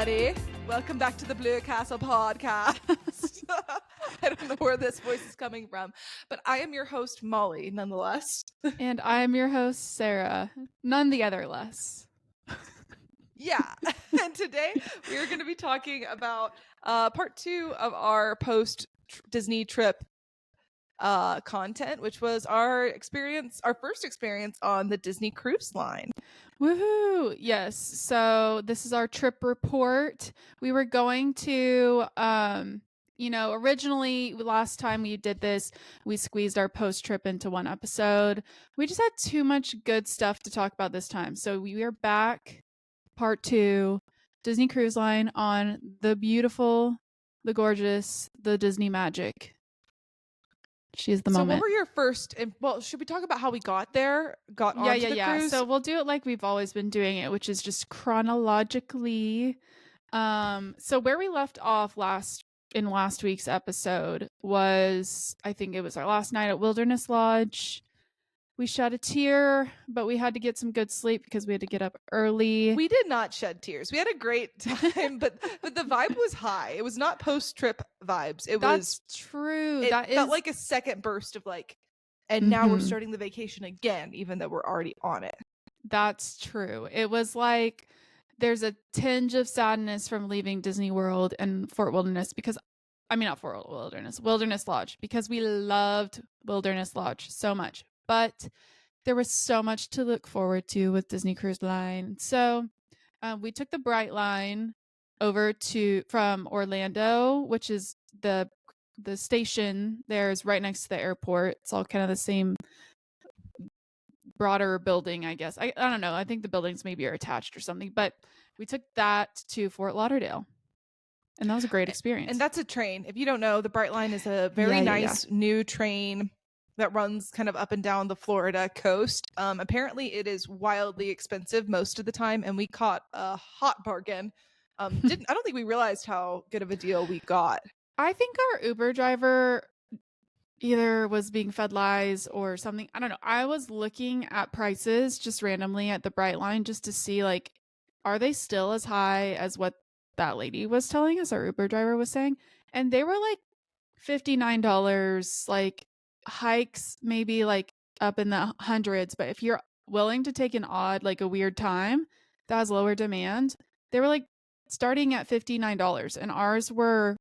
everybody. Welcome back to the Blue Castle podcast. I don't know where this voice is coming from, but I am your host, Molly, nonetheless. And I'm your host, Sarah. None the other less. Yeah. And today we are going to be talking about part 2 of our post-Disney trip content, which was our first experience on the Disney Cruise Line. Woohoo! Yes. So this is our trip report. We were going to, originally last time we did this, we squeezed our post trip into one episode. We just had too much good stuff to talk about this time. So we are back, part 2, Disney Cruise Line on the beautiful, the gorgeous, the Disney magic. She is the moment. So what were your first, should we talk about how we got there? Onto the cruise? So we'll do it like we've always been doing it, which is just chronologically. So where we left off last week's episode was, I think it was our last night at Wilderness Lodge. We shed a tear, but we had to get some good sleep because we had to get up early. We did not shed tears. We had a great time, but the vibe was high. It was not post-trip vibes. That's true. It that felt is like a second burst of and now we're starting the vacation again, even though we're already on it. That's true. It was like there's a tinge of sadness from leaving Disney World and Wilderness Lodge, because we loved Wilderness Lodge so much. But there was so much to look forward to with Disney Cruise Line. So we took the Bright Line over from Orlando, which is the station there is right next to the airport. It's all kind of the same broader building, I guess. I don't know. I think the buildings maybe are attached or something. But we took that to Fort Lauderdale. And that was a great experience. And that's a train. If you don't know, the Bright Line is a very nice new train that runs kind of up and down the Florida coast. Apparently it is wildly expensive most of the time, and we caught a hot bargain. I don't think we realized how good of a deal we got. I think our Uber driver either was being fed lies or something. I don't know. I was looking at prices just randomly at the Bright Line just to see, are they still as high as what that lady was telling us, our Uber driver was saying? And they were $59, hikes maybe up in the hundreds. But if you're willing to take an odd, a weird time that has lower demand, they were starting at $59, and ours were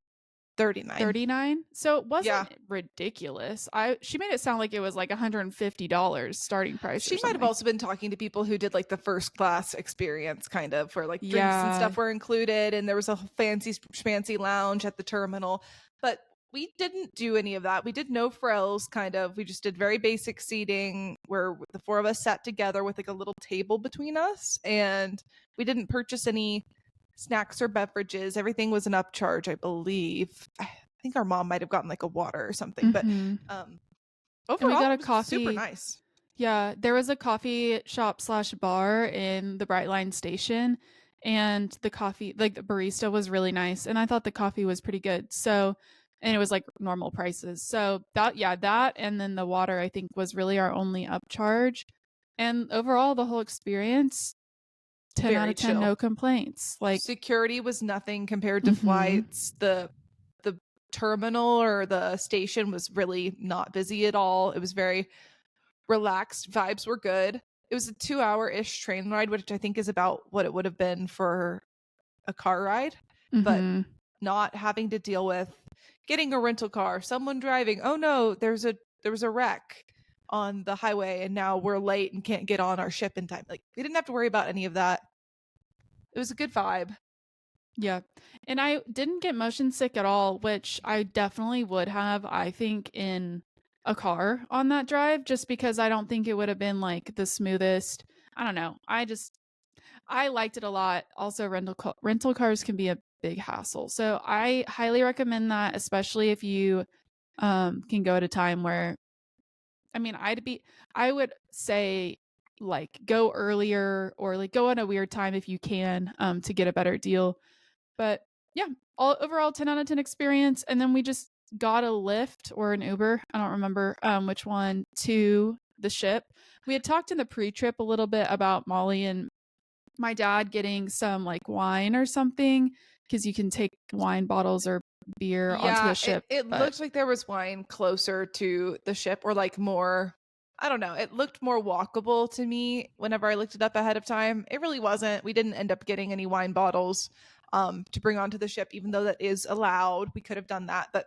$39. So it wasn't ridiculous. She made it sound like it was $150 starting price. She might have also been talking to people who did the first class experience, kind of, where drinks and stuff were included, and there was a fancy lounge at the terminal. But we didn't do any of that. We did no frills, kind of. We just did very basic seating where the four of us sat together with a little table between us, and we didn't purchase any snacks or beverages. Everything was an upcharge, I believe. I think our mom might have gotten a water or something, but overall, we got a coffee. Super nice. Yeah, there was a coffee shop / bar in the Bright Line station, and the coffee, the barista was really nice, and I thought the coffee was pretty good. So, and it was normal prices. So that and then the water, I think, was really our only upcharge. And overall, the whole experience, 10 very out of 10, chill. No complaints. Security was nothing compared to flights. The terminal or the station was really not busy at all. It was very relaxed. Vibes were good. It was a 2-hour-ish train ride, which I think is about what it would have been for a car ride, but not having to deal with getting a rental car, someone driving. Oh no, there was a wreck on the highway and now we're late and can't get on our ship in time. We didn't have to worry about any of that. It was a good vibe. Yeah. And I didn't get motion sick at all, which I definitely would have, I think, in a car on that drive, just because I don't think it would have been the smoothest. I don't know. I liked it a lot. Also, rental cars can be a big hassle. So I highly recommend that, especially if you can go at a time where, I would say go earlier or go at a weird time if you can, to get a better deal. But yeah, overall 10 out of 10 experience. And then we just got a Lyft or an Uber, I don't remember which one, to the ship. We had talked in the pre-trip a little bit about Molly and my dad getting some like wine or something, because you can take wine bottles or beer onto the Yeah, ship. it But looked like there was wine closer to the ship, or like more, I don't know, it looked more walkable to me whenever I looked it up ahead of time. It really wasn't. We didn't end up getting any wine bottles to bring onto the ship, even though that is allowed. We could have done that, but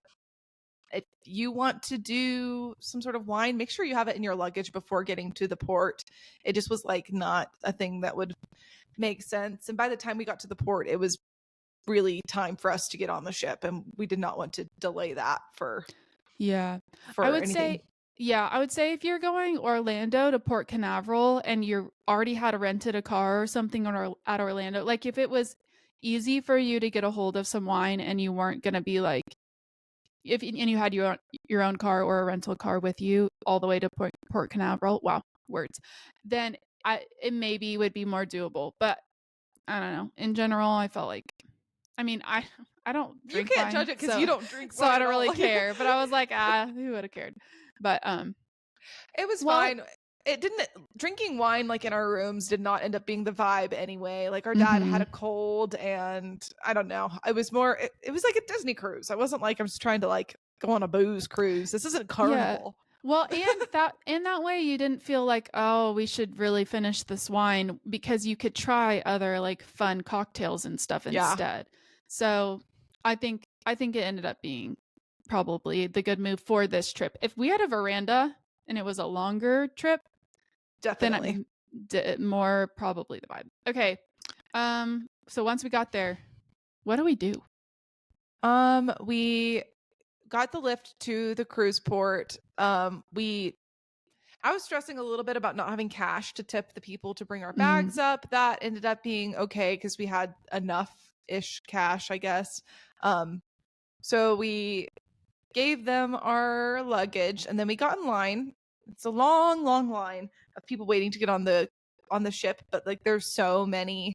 if you want to do some sort of wine, make sure you have it in your luggage before getting to the port. It just was like not a thing that would make sense. And by the time we got to the port, it was really time for us to get on the ship, and we did not want to delay that yeah, I for would anything. say, yeah, I would say if you're going Orlando to Port Canaveral and you already had rented a car or something at Orlando, like if it was easy for you to get a hold of some wine and you weren't going to be like, if and you had your own car or a rental car with you all the way to Port Canaveral, wow, words, then it maybe would be more doable. But I don't know. In general, I felt like, I mean, I don't You drink can't wine, judge it because you so don't drink so wine I at don't really all. care. But I was like, who would have cared? But It was well, fine. It didn't Drinking wine like in our rooms did not end up being the vibe anyway. Like our dad had mm-hmm. a cold, and I don't know. It was more it was like a Disney cruise. I wasn't like I was trying to like go on a booze cruise. This isn't Yeah. Carnival. Well, and that in that way you didn't feel like, oh, we should really finish this wine, because you could try other like fun cocktails and stuff Yeah, instead. So I think it ended up being probably the good move for this trip. If we had a veranda and it was a longer trip, then definitely. more probably the vibe. Okay. So once we got there, what do we do? We got the lift to the cruise port. We I was stressing a little bit about not having cash to tip the people to bring our Mm, bags up. That ended up being okay because we had enough ish cash, I guess. So we gave them our luggage, and then we got in line. It's a long, long line of people waiting to get on the ship, but like there's so many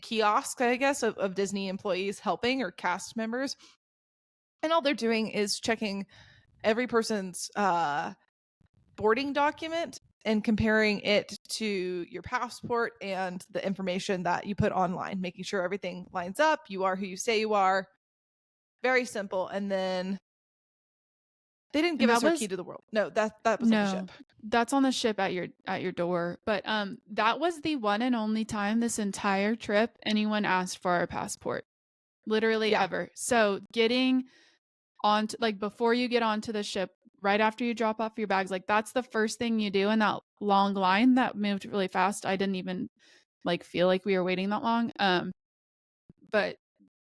kiosks, I guess, of Disney employees helping, or cast members, and all they're doing is checking every person's boarding document and comparing it to your passport and the information that you put online, making sure everything lines up. You are who you say you are. Very simple. And then they didn't and give that us our key was to the world. No, that was on the no. ship. That's on the ship at your door. But that was the one and only time this entire trip anyone asked for our passport. Literally Yeah. ever. So getting on like before you get onto the ship, right after you drop off your bags, like that's the first thing you do in that long line that moved really fast. I didn't even like feel like we were waiting that long. But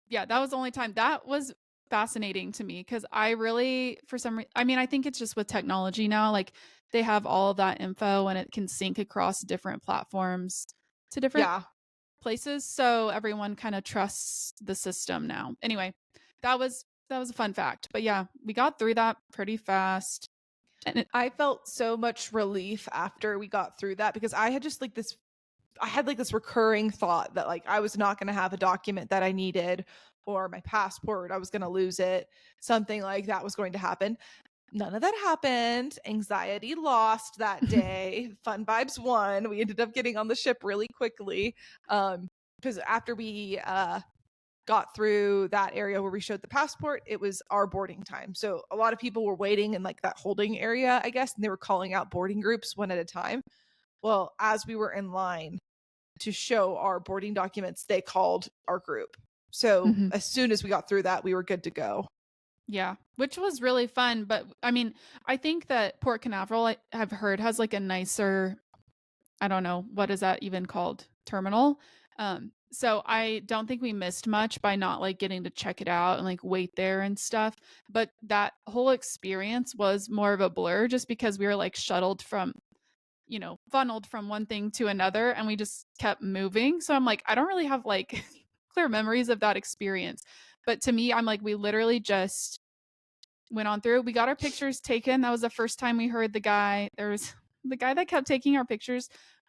yeah, that was the only time. That was fascinating to me because I really, for some reason, I mean, I think it's just with technology now, like they have all of that info and it can sync across different platforms to different Yeah. places. So everyone kind of trusts the system now. Anyway, that was a fun fact. But yeah, we got through that pretty fast. And I felt so much relief after we got through that because I had just like this I had like this recurring thought that like I was not going to have a document that I needed, or my passport, I was going to lose it. Something like that was going to happen. None of that happened. Anxiety lost that day. Fun vibes won. We ended up getting on the ship really quickly. Because after we got through that area where we showed the passport, it was our boarding time. So a lot of people were waiting in like that holding area, I guess, and they were calling out boarding groups one at a time. Well, as we were in line to show our boarding documents, they called our group. So Mhm. as soon as we got through that, we were good to go. Yeah, which was really fun. But I mean, I think that Port Canaveral, I have heard, has like a nicer, I don't know, what is that even called? Terminal. So I don't think we missed much by not like getting to check it out and like wait there and stuff. But that whole experience was more of a blur just because we were like shuttled from, funneled from one thing to another and we just kept moving. So I'm like, I don't really have like clear memories of that experience. But to me, I'm like, we literally just went on through. We got our pictures taken. That was the first time we heard the guy. There was the guy that kept taking our pictures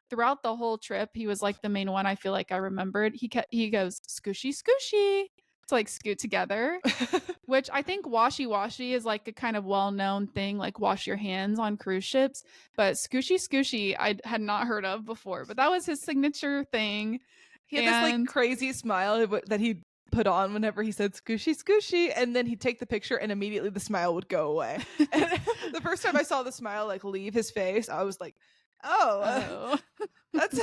throughout the whole trip. He was like the main one I feel like I remembered. He goes, "Scooshy, scooshy." to like scoot together, which I think washy is like a kind of well-known thing, like wash your hands on cruise ships. But scooshy I had not heard of before, but that was his signature thing. He had this like And crazy smile that he put on whenever he said scooshy, and then he'd take the picture and immediately the smile would go away. And the first time I saw the smile like leave his face, I was like, oh. That's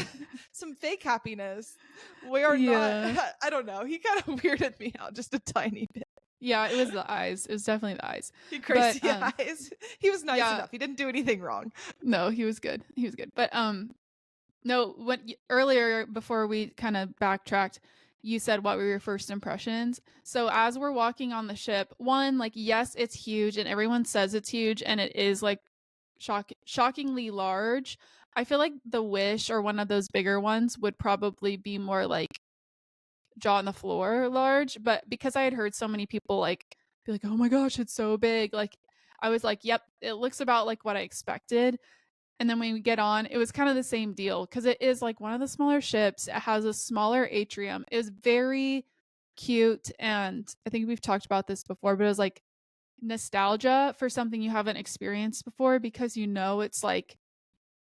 some fake happiness. We are not. I don't know. He kind of weirded me out just a tiny bit. Yeah, it was the eyes. It was definitely the eyes. He crazy eyes. He was nice enough. He didn't do anything wrong. No, he was good. He was good. But no, when earlier before we kind of backtracked, you said what were your first impressions. So as we're walking on the ship, one, like, yes, it's huge and everyone says it's huge and it is like shockingly large. I feel like the Wish or one of those bigger ones would probably be more like jaw on the floor large, but because I had heard so many people like be like, oh my gosh, it's so big, like I was like, yep, it looks about like what I expected. And then when we get on, it was kind of the same deal because it is like one of the smaller ships. It has a smaller atrium. It was very cute, and I think we've talked about this before, but it was like nostalgia for something you haven't experienced before, because it's like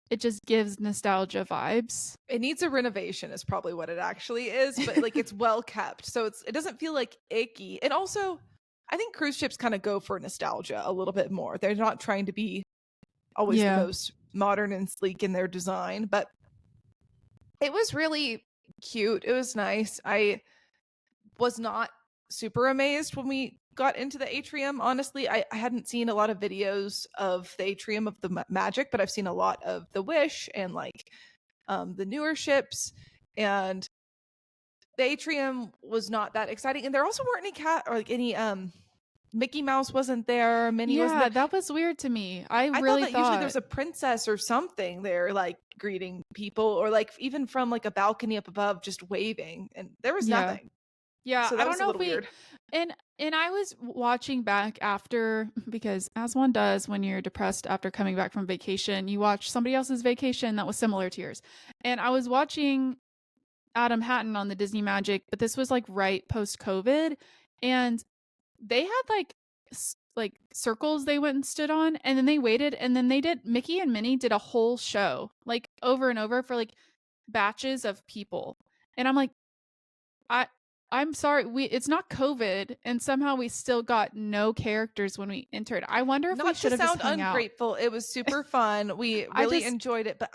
it just gives nostalgia vibes. It needs a renovation is probably what it actually is, but like it's well kept, so it doesn't feel like icky. And also I think cruise ships kind of go for nostalgia a little bit more. They're not trying to be always the most modern and sleek in their design, but it was really cute. It was nice. I was not super amazed when we got into the atrium. Honestly, I hadn't seen a lot of videos of the atrium of the Magic, but I've seen a lot of the Wish and like the newer ships, and the atrium was not that exciting. And there also weren't any Mickey Mouse wasn't there. Minnie wasn't there. That was weird to me. I really thought usually there's a princess or something there, like greeting people, or like even from like a balcony up above, just waving, and there was nothing. Yeah, so I don't know if weird. And I was watching back after, because as one does when you're depressed after coming back from vacation, you watch somebody else's vacation that was similar to yours. And I was watching Adam Hatton on the Disney Magic, but this was like right post COVID, and they had like circles they went and stood on, and then they waited, and then Mickey and Minnie did a whole show like over and over for like batches of people. And I'm like, I'm sorry, it's not COVID, and somehow we still got no characters when we entered. I wonder if we should have just hung ungrateful. It was super fun. We really enjoyed it, but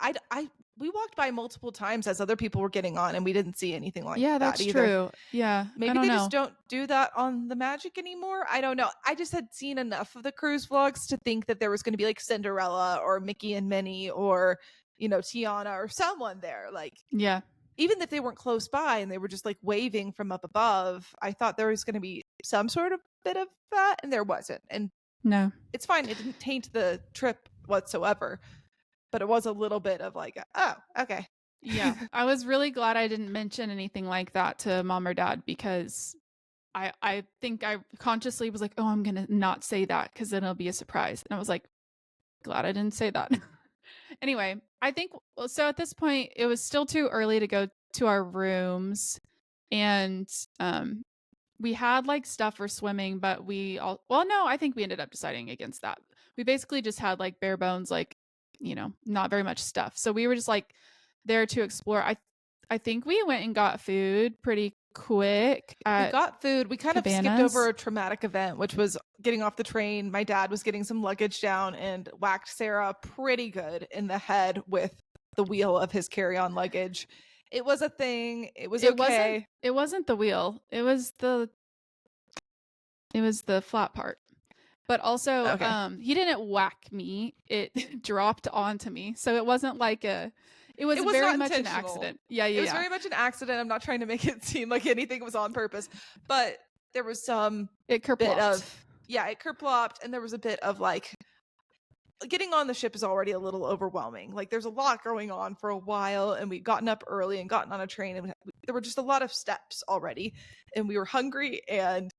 we walked by multiple times as other people were getting on, and we didn't see anything like that. Yeah, that's true. Yeah, maybe they just don't do that on the Magic anymore. I don't know. I just had seen enough of the cruise vlogs to think that there was going to be like Cinderella or Mickey and Minnie or Tiana or someone there. Like, yeah. Even if they weren't close by and they were just like waving from up above, I thought there was going to be some sort of bit of that, and there wasn't. And no, it's fine. It didn't taint the trip whatsoever, but it was a little bit of like, oh, okay. Yeah. I was really glad I didn't mention anything like that to mom or dad, because I think I consciously was like, oh, I'm going to not say that because then it'll be a surprise. And I was like, glad I didn't say that. Anyway, I think so at this point it was still too early to go to our rooms, and we had like stuff for swimming, but I think we ended up deciding against that. We basically just had like bare bones, like, not very much stuff. So we were just like there to explore. I think we went and got food pretty quick. We got food. We kind of skipped over a traumatic event, which was getting off the train. My dad was getting some luggage down and whacked Sarah pretty good in the head with the wheel of his carry-on luggage. It was a thing. It was okay. It wasn't the wheel. It was the flat part. But also, he didn't whack me. It dropped onto me. So it wasn't like it was very much an accident. Yeah. It was very much an accident. I'm not trying to make it seem like anything was on purpose, but there was some it kerplopped, and there was a bit of like getting on the ship is already a little overwhelming. Like there's a lot going on for a while, and we'd gotten up early and gotten on a train, and there were just a lot of steps already, and we were hungry and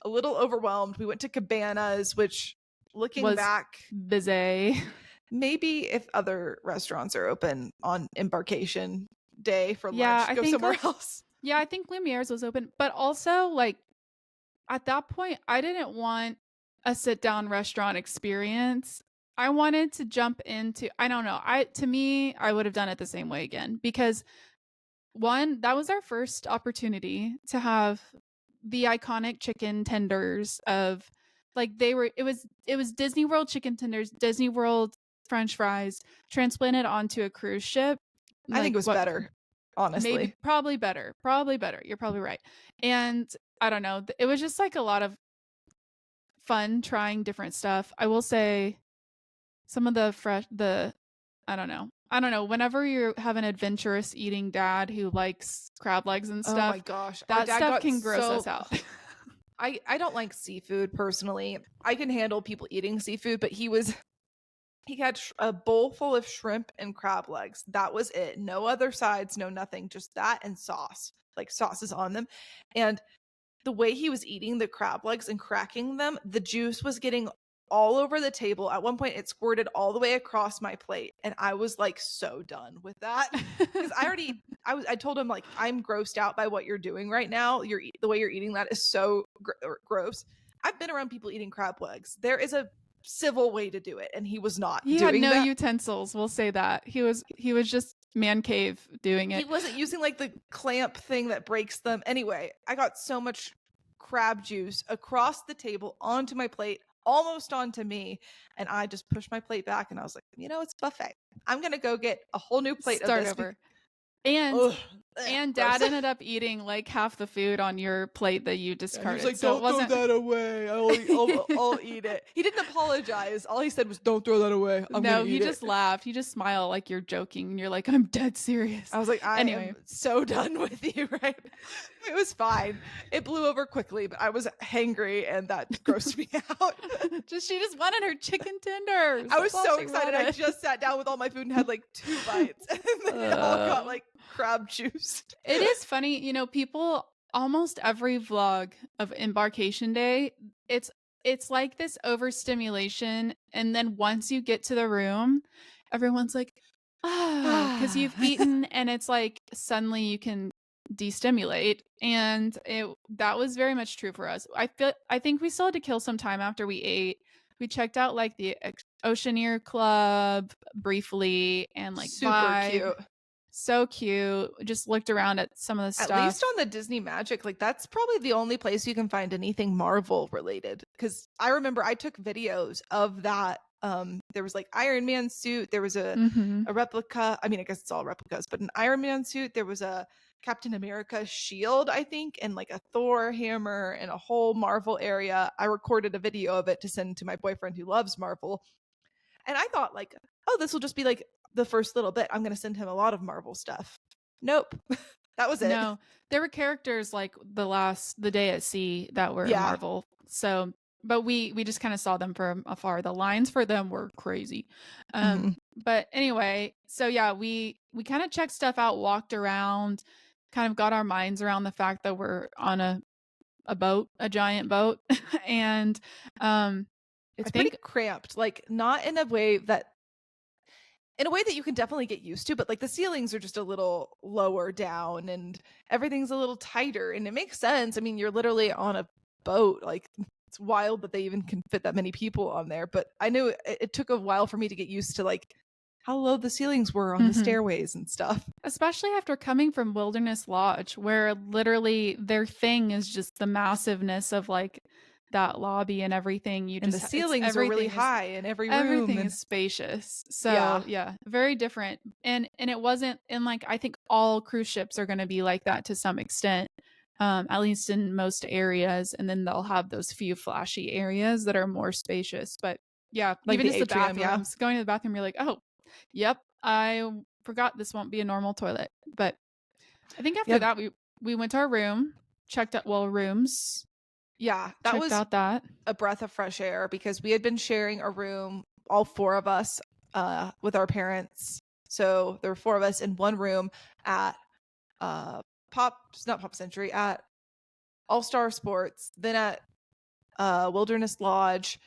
a little overwhelmed. We went to Cabanas, which looking back, busy. Maybe if other restaurants are open on embarkation day for lunch, go somewhere else. Yeah, I think Lumiere's was open, but also like at that point, I didn't want a sit down restaurant experience. I wanted to jump into, I don't know. To me, I would have done it the same way again because one, that was our first opportunity to have the iconic chicken tenders of like it was Disney World chicken tenders, Disney World French fries transplanted onto a cruise ship. I think Like it was what better, honestly. maybe probably better. Probably better. You're probably right. And I don't know. It was just like a lot of fun trying different stuff. I will say some of the I don't know. I don't know. Whenever you have an adventurous eating dad who likes crab legs and Oh my stuff, gosh. Our that dad stuff got can gross so us out. I don't like seafood personally. I can handle people eating seafood, but he had a bowl full of shrimp and crab legs. That was it. No other sides, no nothing, just that and sauce. Like sauces on them. And the way he was eating the crab legs and cracking them, the juice was getting all over the table. At one point, it squirted all the way across my plate, and I was like so done with that because I told him like I'm grossed out by what you're doing right now. The way you're eating that is so gross. I've been around people eating crab legs. There is a civil way to do it, and he was not He had doing no that. utensils, we'll say that. He was just man cave doing it. He wasn't using like the clamp thing that breaks them. Anyway, I got so much crab juice across the table onto my plate, almost onto me, and I just pushed my plate back and I was like, it's buffet. I'm gonna go get a whole new plate Start of this. over. And Ugh, and gross. dad ended up eating like half the food on your plate that you discarded. He was like, so "Don't it wasn't throw that away. I'll eat it." He didn't apologize. All he said was, "Don't throw that away. I'm no, gonna he eat just it." laughed. He just smiled like you're joking, and you're like, I'm dead serious. I was like, I Anyway. am so done with you, right? It was fine. It blew over quickly, but I was hangry and that grossed me out. She just wanted her chicken tenders. I was That's all so she excited. I wanted. just sat down with all my food and had like 2 bites, and then it all got like crab juice. It is funny, people almost every vlog of embarkation day, it's like this overstimulation, and then once you get to the room, everyone's like, because you've eaten, and it's like suddenly you can destimulate, and that was very much true for us. I think we still had to kill some time after we ate. We checked out like the Oceaneer Club briefly and like super vibe. cute. So cute. Just looked around at some of the stuff. At least on the Disney Magic, like that's probably the only place you can find anything Marvel related. Because I remember I took videos of that. There was like Iron Man suit. There was a replica. I mean, I guess it's all replicas, but an Iron Man suit. There was a Captain America shield, I think, and like a Thor hammer and a whole Marvel area. I recorded a video of it to send to my boyfriend who loves Marvel. And I thought like, oh, this will just be like the first little bit. I'm going to send him a lot of Marvel stuff. Nope. That was it. No, there were characters like the day at sea that were Marvel. So, but we just kind of saw them from afar. The lines for them were crazy. But anyway, so yeah, we kind of checked stuff out, walked around, kind of got our minds around the fact that we're on a boat, a giant boat. And it's pretty cramped, like not in a way that you can definitely get used to, but like the ceilings are just a little lower down and everything's a little tighter, and it makes sense. I mean, you're literally on a boat. Like it's wild that they even can fit that many people on there, but I knew it took a while for me to get used to like how low the ceilings were on the stairways and stuff. Especially after coming from Wilderness Lodge, where literally their thing is just the massiveness of like that lobby and everything. And the ceilings are really high in every room. Everything is spacious. So yeah, very different. And it wasn't, and like I think all cruise ships are going to be like that to some extent, at least in most areas. And then they'll have those few flashy areas that are more spacious. But yeah, like even just the bathrooms. Going to the bathroom, you're like, oh, yep, I forgot this won't be a normal toilet. But I think after that, we went to our room, checked out rooms. Yeah, that was a breath of fresh air because we had been sharing a room, all 4 of us, with our parents. So there were 4 of us in one room at not Pop Century, at All Star Sports, then at Wilderness Lodge.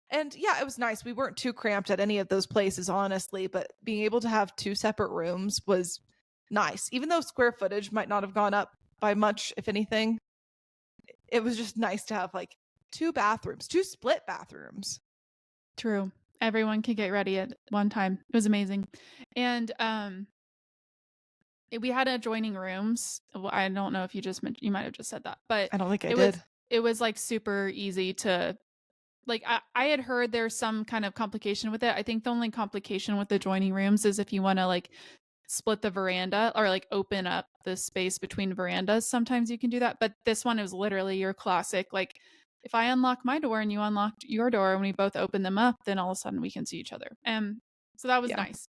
And yeah, it was nice. We weren't too cramped at any of those places, honestly, but being able to have 2 separate rooms was nice. Even though square footage might not have gone up by much, if anything, it was just nice to have like 2 split bathrooms. True. Everyone could get ready at one time. It was amazing. And we had adjoining rooms. Well, I don't know if you just mentioned, you might have just said that, but I don't think I did. It was like super easy to, like, I had heard there's some kind of complication with it. I think the only complication with adjoining rooms is if you want to like split the veranda or like open up the space between verandas. Sometimes you can do that. But this one is literally your classic, like, if I unlock my door and you unlocked your door and we both open them up, then all of a sudden we can see each other. And so that was nice.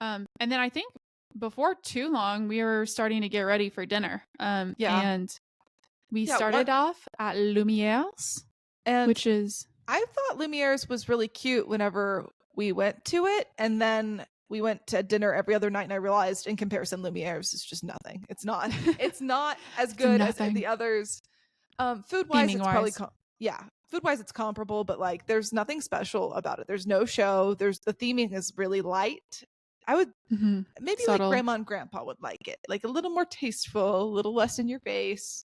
And then I think before too long, we were starting to get ready for dinner. And we started off at Lumiere's, which is... I thought Lumiere's was really cute whenever we went to it. And then we went to dinner every other night and I realized in comparison, Lumiere's is just nothing. It's not as good as the others. Food-wise, it's probably... food-wise, it's comparable, but like there's nothing special about it. There's no show. The theming is really light. I would maybe subtle. Like grandma and grandpa would like it, like a little more tasteful, a little less in your face.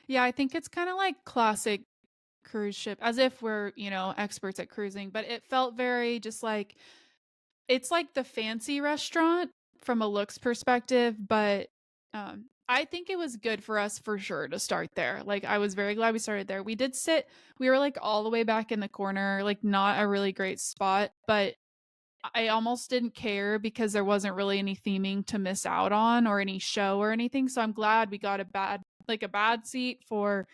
Yeah, I think it's kind of like classic cruise ship, as if we're, experts at cruising, but it felt very just like, it's like the fancy restaurant from a looks perspective, but I think it was good for us for sure to start there. Like, I was very glad we started there. We were like all the way back in the corner, like not a really great spot, but I almost didn't care because there wasn't really any theming to miss out on or any show or anything. So I'm glad we got a bad seat for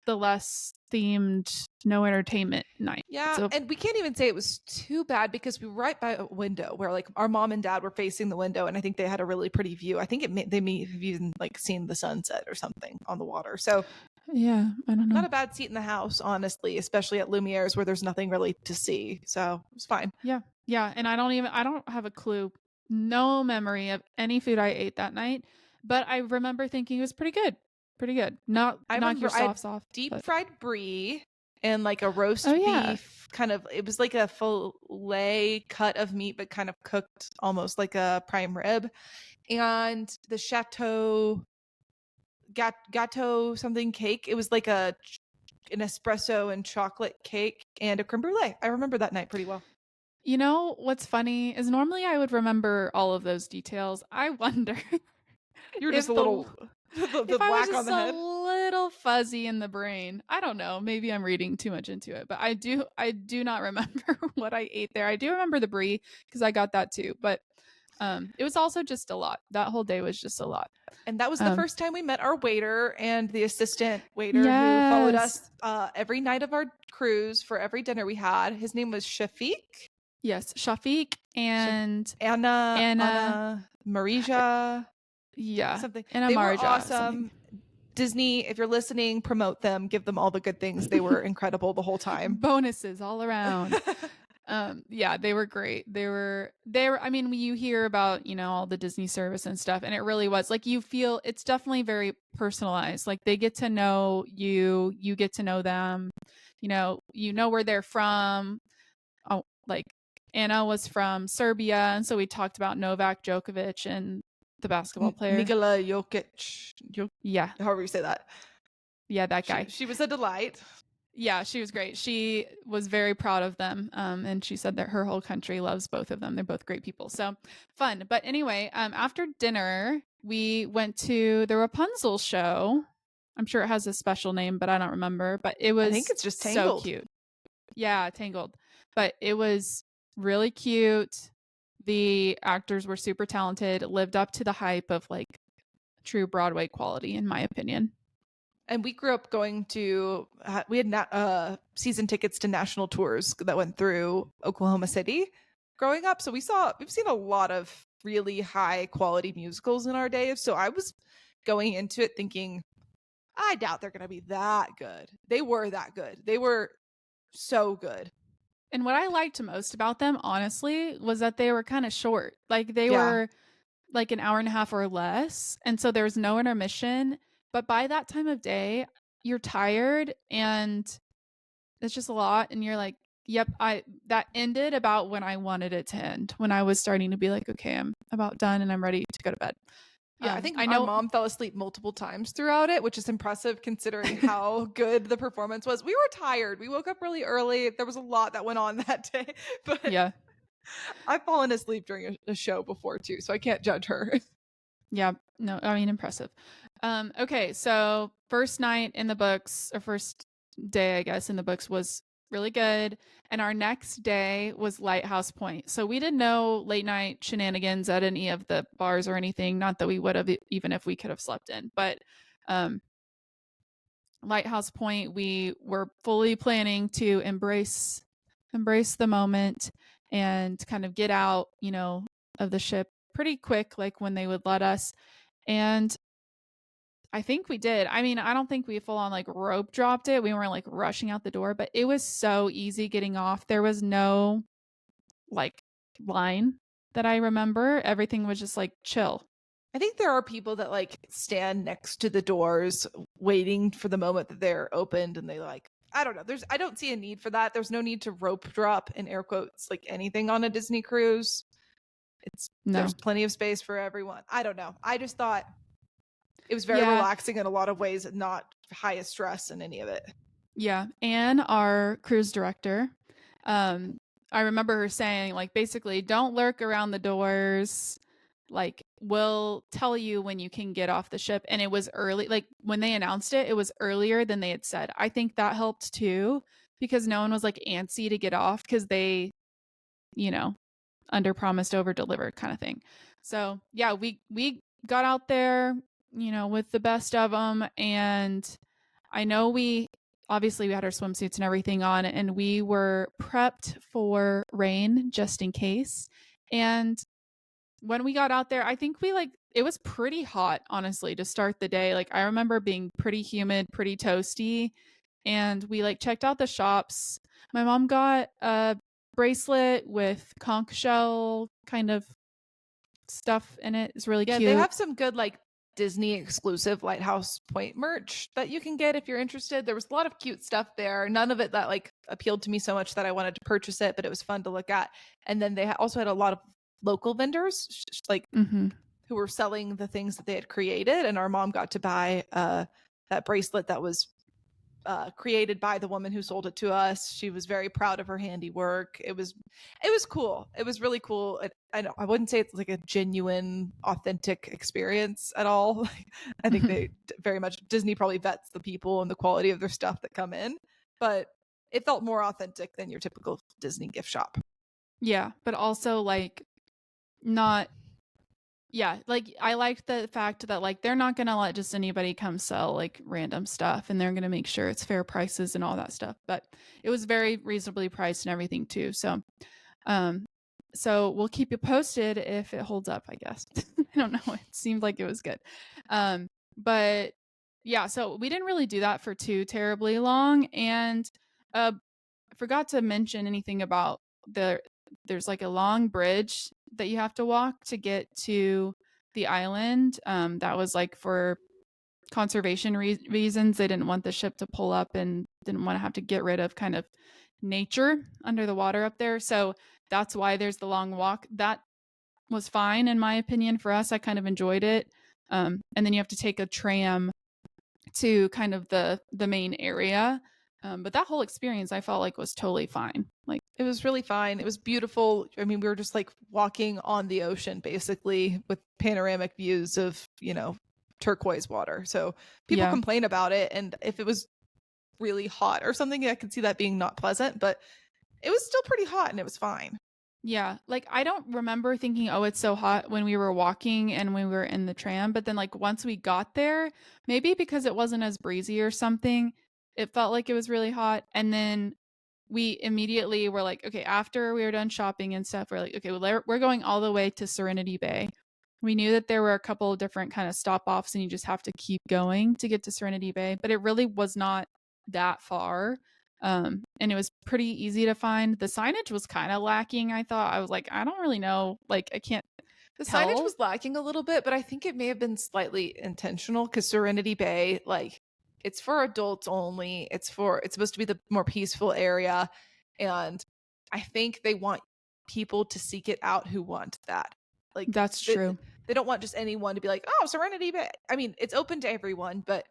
the less themed, no entertainment night. Yeah, and we can't even say it was too bad because we were right by a window where like our mom and dad were facing the window, and I think they had a really pretty view. I think they may have even like seen the sunset or something on the water. So yeah, I don't know. Not a bad seat in the house, honestly, especially at Lumiere's where there's nothing really to see. So it was fine. Yeah, and I don't have a clue, no memory of any food I ate that night, but I remember thinking it was pretty good. Not your socks off. Deep fried brie and like a roast beef kind of, it was like a fillet cut of meat, but kind of cooked almost like a prime rib. And the chateau gâteau something cake. It was like an espresso and chocolate cake and a creme brulee. I remember that night pretty well. You know, what's funny is normally I would remember all of those details. I wonder. You're just a little... if I was just a little fuzzy in the brain. I don't know. Maybe I'm reading too much into it, but I do not remember what I ate there. I do remember the brie because I got that too, but it was also just a lot. That whole day was just a lot. And that was the first time we met our waiter and the assistant waiter who followed us every night of our cruise for every dinner we had. His name was Shafiq. Yes, Shafiq and Anna Marija. Yeah, something. And they were awesome. Something. Disney, if you're listening, promote them. Give them all the good things. They were incredible the whole time. Bonuses all around. Yeah, they were great. They were. I mean, you hear about all the Disney service and stuff, and it really was like you feel it's definitely very personalized. Like they get to know you, you get to know them. You know where they're from. Oh, like Anna was from Serbia, and so we talked about Novak Djokovic and the basketball player Nikola Jokic. Yeah, however you say that. Yeah, that guy. She was a delight. Yeah, she was great. She was very proud of them, and she said that her whole country loves both of them. They're both great people. So fun. But anyway, after dinner, we went to the Rapunzel show. I'm sure it has a special name, but I don't remember. But it was, I think it's just Tangled. So cute. Yeah, Tangled. But it was really cute. The actors were super talented, lived up to the hype of like true Broadway quality, in my opinion. And we grew up we had season tickets to national tours that went through Oklahoma City growing up. So we've seen a lot of really high quality musicals in our days. So I was going into it thinking, I doubt they're going to be that good. They were that good. They were so good. And what I liked most about them, honestly, was that they were kind of short. Like they were like an hour and a half or less. And so there was no intermission. But by that time of day, you're tired and it's just a lot. And you're like, yep, that ended about when I wanted it to end. When I was starting to be like, okay, I'm about done and I'm ready to go to bed. Yeah, I think I our know. mom fell asleep multiple times throughout it, which is impressive considering how good the performance was. We were tired. We woke up really early. There was a lot that went on that day, but Yeah. I've fallen asleep during a show before too, so I can't judge her. Yeah. No, I mean, impressive. Okay. So first night in the books, or first day, I guess, in the books was really good. And our next day was Lighthouse Point. So we didn't know late night shenanigans at any of the bars or anything. Not that we would have, even if we could have slept in. But Lighthouse Point, we were fully planning to embrace the moment and kind of get out, of the ship pretty quick, like when they would let us. And I think we did. I mean, I don't think we full on like rope dropped it. We weren't like rushing out the door, but it was so easy getting off. There was no like line that I remember. Everything was just like chill. I think there are people that like stand next to the doors waiting for the moment that they're opened and they like, I don't know. I don't see a need for that. There's no need to rope drop in air quotes like anything on a Disney cruise. There's plenty of space for everyone. I don't know. I just thought it was very relaxing in a lot of ways, not highest stress in any of it. Yeah. And our cruise director, I remember her saying, like, basically, don't lurk around the doors. Like, we'll tell you when you can get off the ship. And it was early. Like, when they announced it, it was earlier than they had said. I think that helped too, because no one was like antsy to get off because they, under promised, over delivered kind of thing. So, yeah, we got out there, with the best of them. And I know we obviously had our swimsuits and everything on, and we were prepped for rain just in case. And when we got out there, I think it was pretty hot, honestly, to start the day. Like, I remember being pretty humid, pretty toasty, and we like checked out the shops. My mom got a bracelet with conch shell kind of stuff in it. It's really cute. They have some good like Disney exclusive Lighthouse Point merch that you can get if you're interested. There was a lot of cute stuff there. None of it that like appealed to me so much that I wanted to purchase it, but it was fun to look at. And then they also had a lot of local vendors like who were selling the things that they had created. And our mom got to buy that bracelet that was created by the woman who sold it to us. She was very proud of her handiwork. It was cool. It was really cool. I wouldn't say it's like a genuine, authentic experience at all. I think they very much, Disney probably vets the people and the quality of their stuff that come in, but it felt more authentic than your typical Disney gift shop. Yeah, but also like not. Yeah, like I liked the fact that like they're not going to let just anybody come sell like random stuff, and they're going to make sure it's fair prices and all that stuff. But it was very reasonably priced and everything too. So we'll keep you posted if it holds up, I guess. I don't know. It seemed like it was good. But yeah, so we didn't really do that for too terribly long. And I forgot to mention anything about there's like a long bridge that you have to walk to get to the island. That was like for conservation reasons. They didn't want the ship to pull up and didn't want to have to get rid of kind of nature under the water up there. So that's why there's the long walk. That was fine in my opinion for us. I kind of enjoyed it. And then you have to take a tram to kind of the main area. But that whole experience I felt like was totally fine. Like, it was really fine. It was beautiful. I mean, we were just like walking on the ocean basically with panoramic views of, turquoise water. So people complain about it. And if it was really hot or something, I could see that being not pleasant, but it was still pretty hot and it was fine. Yeah. Like, I don't remember thinking, oh, it's so hot when we were walking and we were in the tram. But then like once we got there, maybe because it wasn't as breezy or something, it felt like it was really hot. And then we immediately were like, okay, after we were done shopping and stuff, we're like, okay, well, we're going all the way to Serenity Bay. We knew that there were a couple of different kind of stop offs and you just have to keep going to get to Serenity Bay, but it really was not that far. And it was pretty easy to find. The signage was kind of lacking. I thought, I was like, I don't really know. Like, I can't. The signage was lacking a little bit, but I think it may have been slightly intentional because Serenity Bay, like, it's for adults only. It's supposed to be the more peaceful area. And I think they want people to seek it out who want that. Like, that's true. they don't want just anyone to be like, oh, Serenity Bay. I mean, it's open to everyone, but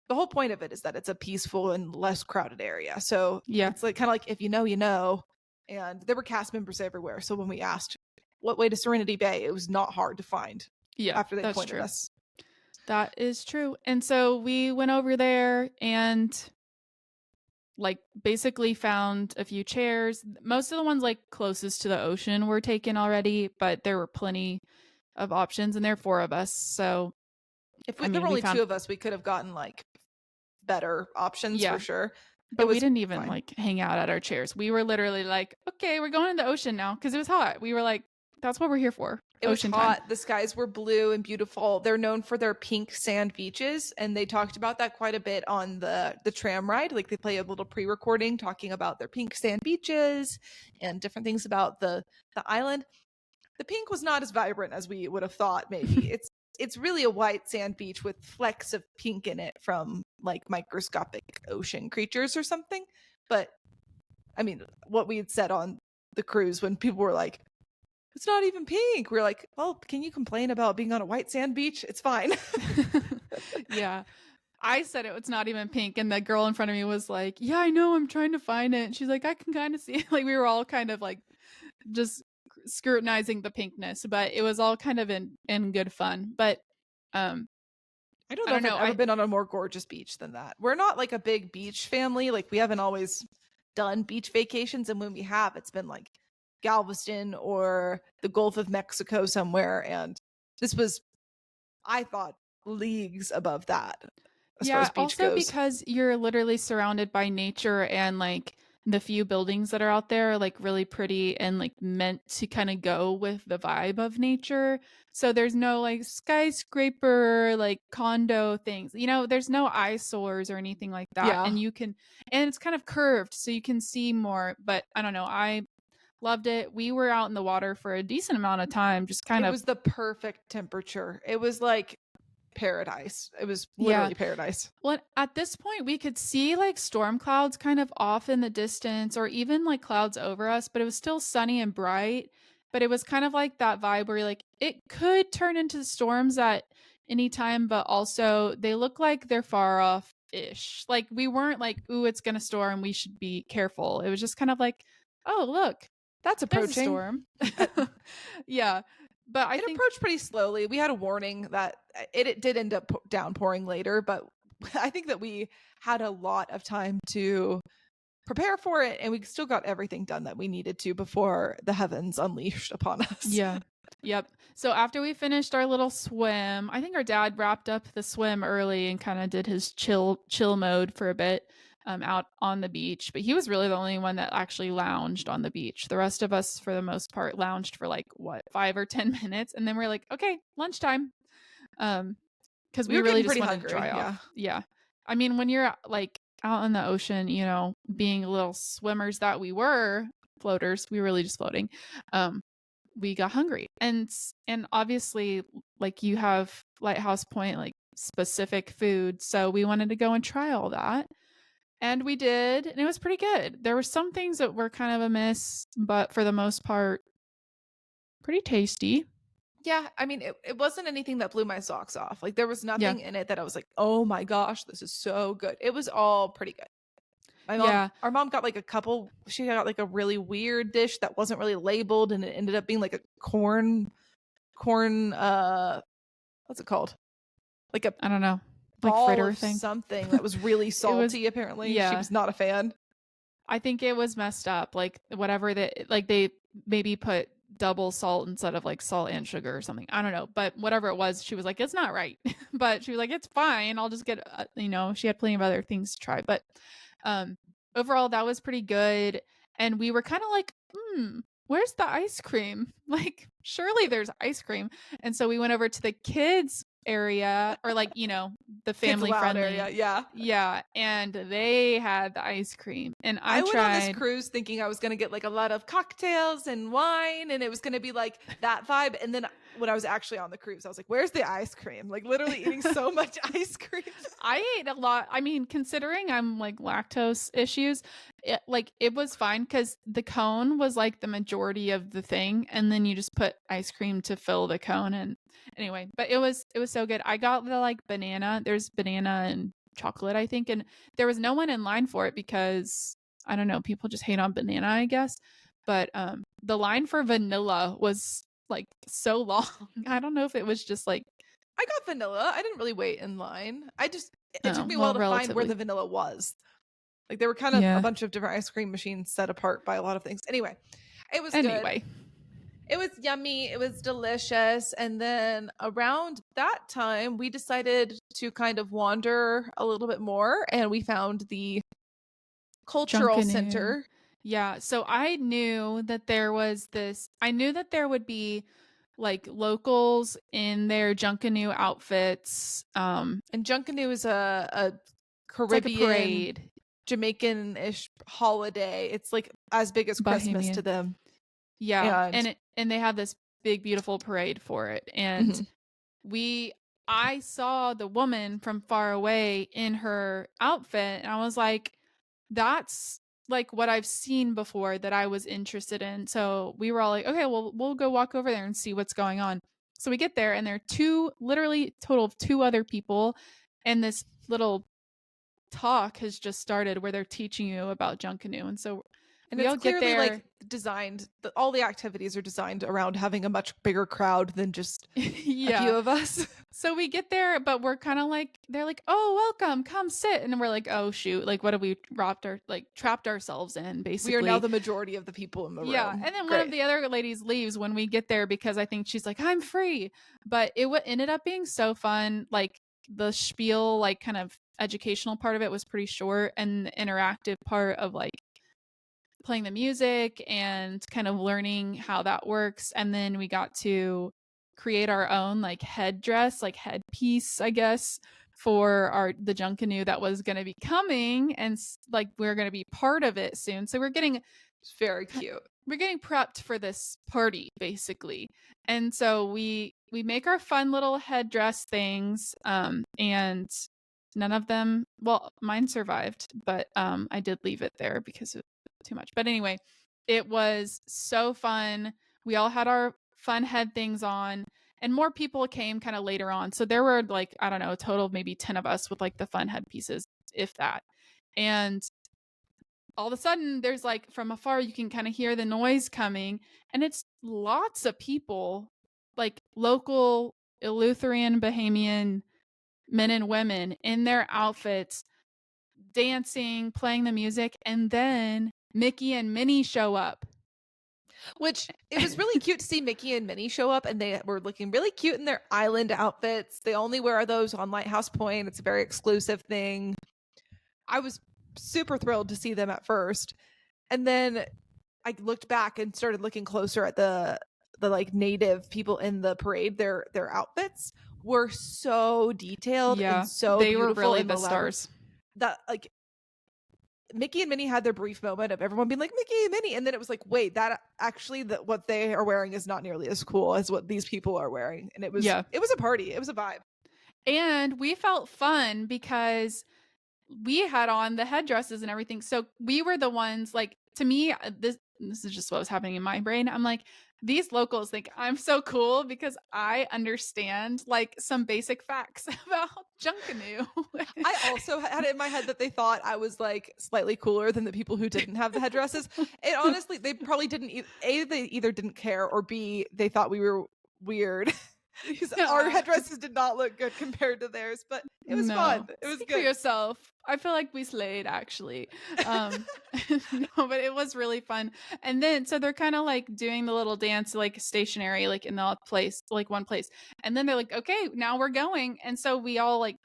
the whole point of it is that it's a peaceful and less crowded area. So it's like kind of like, if you know, you know. And there were cast members everywhere. So when we asked what way to Serenity Bay, it was not hard to find. Yeah, after they pointed us. That is true. And so we went over there and like basically found a few chairs. Most of the ones like closest to the ocean were taken already, but there were plenty of options, and there are 4 of us. So if there were only 2 of us, we could have gotten like better options for sure. But we didn't even like hang out at our chairs. We were literally like, okay, we're going in the ocean now because it was hot. We were like, that's what we're here for. It was hot. The skies were blue and beautiful. They're known for their pink sand beaches, and they talked about that quite a bit on the tram ride. Like they play a little pre-recording talking about their pink sand beaches and different things about the island. The pink was not as vibrant as we would have thought. Maybe it's really a white sand beach with flecks of pink in it from like microscopic ocean creatures or something. But I mean, what we had said on the cruise when people were like, it's not even pink. We're like, well, can you complain about being on a white sand beach? It's fine. Yeah. I said it was not even pink, and the girl in front of me was like, yeah, I know, I'm trying to find it. And she's like, I can kind of see it. Like we were all kind of like just scrutinizing the pinkness, but it was all kind of in good fun. But I don't know if I've ever been on a more gorgeous beach than that. We're not like a big beach family. Like we haven't always done beach vacations, and when we have, it's been like Galveston or the Gulf of Mexico somewhere, and this was, I thought, leagues above that as far as beach also goes. Because you're literally surrounded by nature, and like the few buildings that are out there are like really pretty and like meant to kind of go with the vibe of nature. So there's no like skyscraper, like condo things, there's no eyesores or anything like that. And and it's kind of curved so you can see more. But I don't know, I loved it. We were out in the water for a decent amount of time, just it was the perfect temperature. It was like paradise. It was literally paradise. Well, at this point we could see like storm clouds kind of off in the distance, or even like clouds over us, but it was still sunny and bright. But it was kind of like that vibe where you're like, it could turn into storms at any time, but also they look like they're far off ish. Like we weren't like, ooh, it's gonna storm, we should be careful. It was just kind of like, oh, look, that's approaching. There's a storm. Yeah. But I think it approached pretty slowly. We had a warning that it did end up downpouring later, but I think that we had a lot of time to prepare for it, and we still got everything done that we needed to before the heavens unleashed upon us. Yeah. Yep. So after we finished our little swim, I think our dad wrapped up the swim early and kind of did his chill mode for a bit out on the beach. But he was really the only one that actually lounged on the beach. The rest of us, for the most part, lounged for like 5 or 10 minutes, and then we're like, okay, lunchtime. Because we really just wanted to dry off. Yeah. I mean, when you're like out in the ocean, being little swimmers that we were, floaters, we were really just floating. We got hungry, and obviously, like, you have Lighthouse Point, like specific food, so we wanted to go and try all that, and we did, and it was pretty good. There were some things that were kind of a miss, but for the most part, pretty tasty. Yeah, I mean, it wasn't anything that blew my socks off. Like, there was nothing in it that I was like, oh my gosh, this is so good. It was all pretty good. Our mom got like she got like a really weird dish that wasn't really labeled, and it ended up being like a corn, what's it called? Like I don't know, like fritter thing. Something that was really salty, apparently. Yeah. She was not a fan. I think it was messed up. Like, whatever they maybe put double salt instead of like salt and sugar or something. I don't know, but whatever it was, she was like, it's not right. But she was like, it's fine, I'll just get she had plenty of other things to try. But overall, that was pretty good. And we were kind of like, where's the ice cream? Like, surely there's ice cream. And so we went over to the kids area, or like, the family friendly area. Yeah. And they had the ice cream, and I went on this cruise thinking I was going to get like a lot of cocktails and wine, and it was going to be like that vibe. And then when I was actually on the cruise, I was like, where's the ice cream? Like, literally eating so much ice cream. I ate a lot. I mean, considering I'm like lactose issues, it was fine because the cone was like the majority of the thing, and then you just put ice cream to fill the cone. And anyway, but it was so good. I got the like banana. There's banana and chocolate, I think, and there was no one in line for it because I don't know, people just hate on banana, I guess. But the line for vanilla was like so long. I don't know if it was just like, I got vanilla. I didn't really wait in line. It took oh, me a well, while to find where relatively. the vanilla was. Like there were kind of a Yeah. bunch of different ice cream machines set apart by a lot of things. Anyway, it was good. Anyway, It was yummy. It was delicious. And then around that time, we decided to kind of wander a little bit more, and we found the cultural Junkanoo. center. Yeah. So I knew that there was this, I knew that there would be like locals in their Junkanoo outfits. And Junkanoo is a It's like a Caribbean, parade. Jamaican-ish holiday. It's like as big as Christmas Bahamian. to them. Yeah. And And they have this big, beautiful parade for it. And Mhm. I saw the woman from far away in her outfit, and I was like, that's like what I've seen before that I was interested in. So we were all like, okay, well, we'll go walk over there and see what's going on. So we get there, and there are literally total of two other people, and this little talk has just started where they're teaching you about Junkanoo. And so And we it's all get clearly there. like designed, all the activities are designed around having a much bigger crowd than just a few of us. So we get there, but we're kind of like, they're like, oh, welcome, come sit. And we're like, oh, shoot. Like, what have we trapped ourselves in, basically? We are now the majority of the people in the room. Yeah. And then one of the other ladies leaves when we get there because I think she's like, I'm free. But it ended up being so fun. Like, the spiel, like, kind of educational part of it was pretty short, and the interactive part of like playing the music and kind of learning how that works. And then we got to create our own like headdress, like headpiece, I guess, for the Junkanoo that was going to be coming, and like we're going to be part of it soon. So it's very cute. We're getting prepped for this party, basically. And so we make our fun little headdress things, and none of them, well, mine survived, but I did leave it there because it was too much. But anyway, it was so fun. We all had our fun head things on, and more people came kind of later on. So there were like, I don't know, a total of maybe 10 of us with like the fun headpieces, if that. And all of a sudden there's like, from afar you can kind of hear the noise coming, and it's lots of people, like local Eleutherian Bahamian men and women in their outfits, dancing, playing the music, and then Mickey and Minnie show up. Which, it was really cute to see Mickey and Minnie show up, and they were looking really cute in their island outfits. They only wear those on Lighthouse Point. It's a very exclusive thing. I was super thrilled to see them at first. And then I looked back and started looking closer at the like native people in the parade. Their outfits were so detailed and so they beautiful. were really and the stars. That like Mickey and Minnie had their brief moment of everyone being like Mickey and Minnie, and then it was like, wait, that actually what they are wearing is not nearly as cool as what these people are wearing. And it was a party. It was a vibe. And we felt fun because we had on the headdresses and everything. So we were the ones, like, to me, this is just what was happening in my brain. I'm like, these locals think I'm so cool because I understand like some basic facts about Junkanoo. I also had it in my head that they thought I was like slightly cooler than the people who didn't have the headdresses. And honestly, they probably didn't. A, they either didn't care, or B, they thought we were weird. Because our headdresses did not look good compared to theirs, but it was fun. It was Speak good. for yourself. I feel like we slayed, actually. No, but it was really fun. And then, so they're kind of like doing the little dance, like stationary, like in the place, like one place. And then they're like, okay, now we're going. And so we all like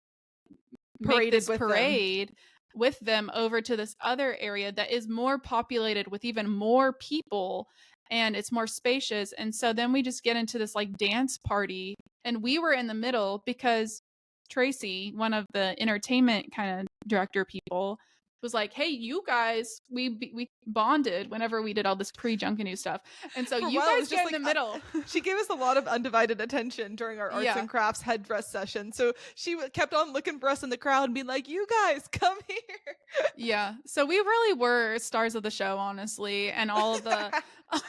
make this parade with them over to this other area that is more populated with even more people, and it's more spacious. And so then we just get into this like dance party, and we were in the middle because Tracy, one of the entertainment kind of director people, was like, hey, you guys, we bonded whenever we did all this pre-Junkanoo stuff. And so For a you while, it guys was get just in like the middle. she gave us a lot of undivided attention during our arts Yeah. and crafts headdress session. So she kept on looking for us in the crowd and being like, "You guys, come here." Yeah. So we really were stars of the show, honestly. And all of the,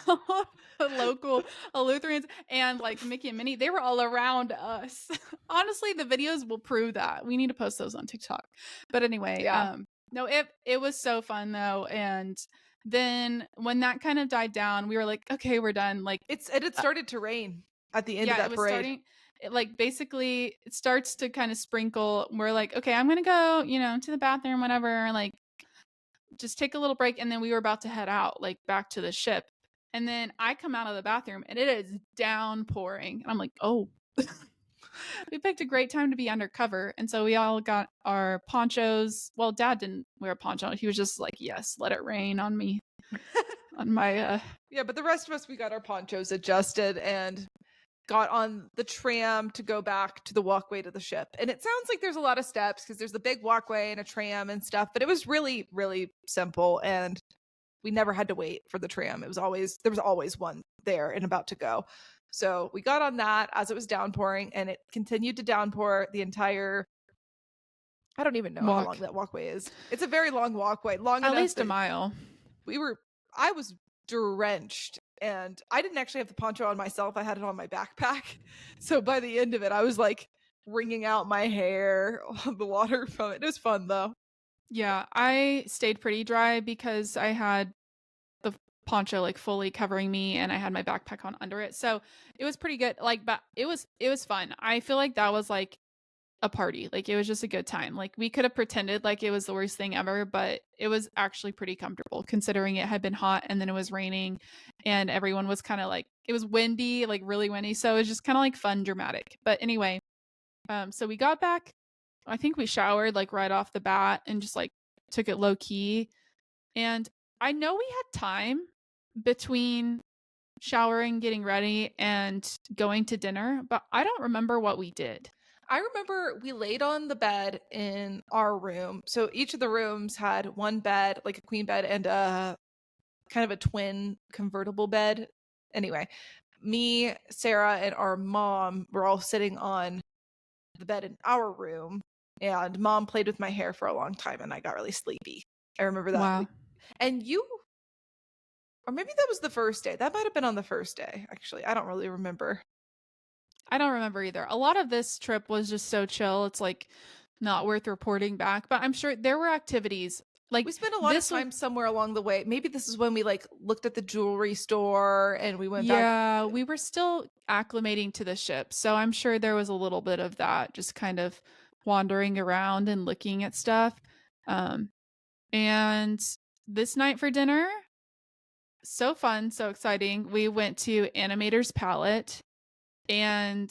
all of the local Lutherans and like Mickey and Minnie, they were all around us. Honestly, the videos will prove that. We need to post those on TikTok. But anyway, Yeah. no, it was so fun though. And then when that kind of died down, we were like, okay, we're done. Like it had started to rain at the end of yeah, that it was parade. starting. Like basically it starts to kind of sprinkle. We're like, okay, I'm gonna go, to the bathroom, whatever, like just take a little break. And then we were about to head out, like back to the ship. And then I come out of the bathroom and it is downpouring. And I'm like, oh, we picked a great time to be undercover. And so we all got our ponchos. Well, Dad didn't wear a poncho. He was just like, yes, let it rain on me. On my Yeah, but the rest of us, we got our ponchos adjusted and got on the tram to go back to the walkway to the ship. And it sounds like there's a lot of steps because there's the big walkway and a tram and stuff, but it was really, really simple. And we never had to wait for the tram. There was always one there and about to go. So we got on that as it was downpouring, and it continued to downpour the entire, I don't even know how long that walkway is. It's a very long walkway, long at enough least a mile. I was drenched, and I didn't actually have the poncho on myself. I had it on my backpack. So by the end of it, I was like wringing out my hair, the water from it. It was fun though. Yeah, I stayed pretty dry because I had the poncho like fully covering me and I had my backpack on under it. So it was pretty good. Like, but it was fun. I feel like that was like a party. Like it was just a good time. Like we could have pretended like it was the worst thing ever, but it was actually pretty comfortable considering it had been hot and then it was raining and everyone was kind of like, it was windy, like really windy. So it was just kind of like fun, dramatic. But anyway, so we got back. I think we showered like right off the bat and just like took it low key. And I know we had time between showering, getting ready, and going to dinner, but I don't remember what we did. I remember we laid on the bed in our room. So each of the rooms had one bed, like a queen bed, and a kind of a twin convertible bed. Anyway, me, Sarah, and our mom were all sitting on the bed in our room, and Mom played with my hair for a long time, and I got really sleepy. I remember that. Wow. And you, or maybe that was the first day. That might have been on the first day, actually. I don't really remember. I don't remember either. A lot of this trip was just so chill. It's like not worth reporting back, but I'm sure there were activities. Like we spent a lot of time somewhere along the way. Maybe this is when we like looked at the jewelry store and we went back. Yeah, we were still acclimating to the ship. So I'm sure there was a little bit of that, just kind of wandering around and looking at stuff. And this night for dinner, so fun, so exciting. We went to Animator's Palette, and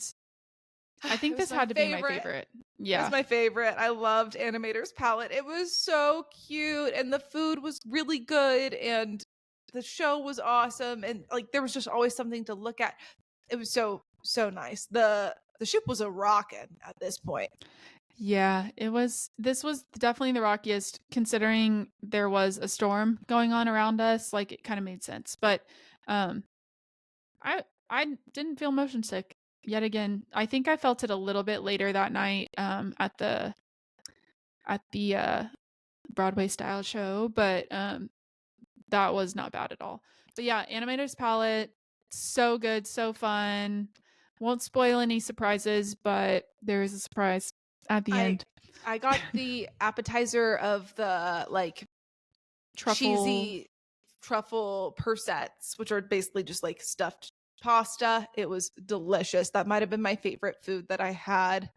I think this had to be my favorite. Yeah. It was my favorite. I loved Animator's Palette. It was so cute, and the food was really good, and the show was awesome, and like there was just always something to look at. It was so nice. The ship was a rockin' at this point. Yeah, this was definitely the rockiest considering there was a storm going on around us. Like it kind of made sense. But I didn't feel motion sick yet again. I think I felt it a little bit later that night at the Broadway style show, but that was not bad at all. But yeah, Animator's Palette, so good, so fun. Won't spoil any surprises, but there is a surprise at the end. I got the appetizer of the like cheesy truffle persets, which are basically just like stuffed pasta. It was delicious. That might have been my favorite food that I had.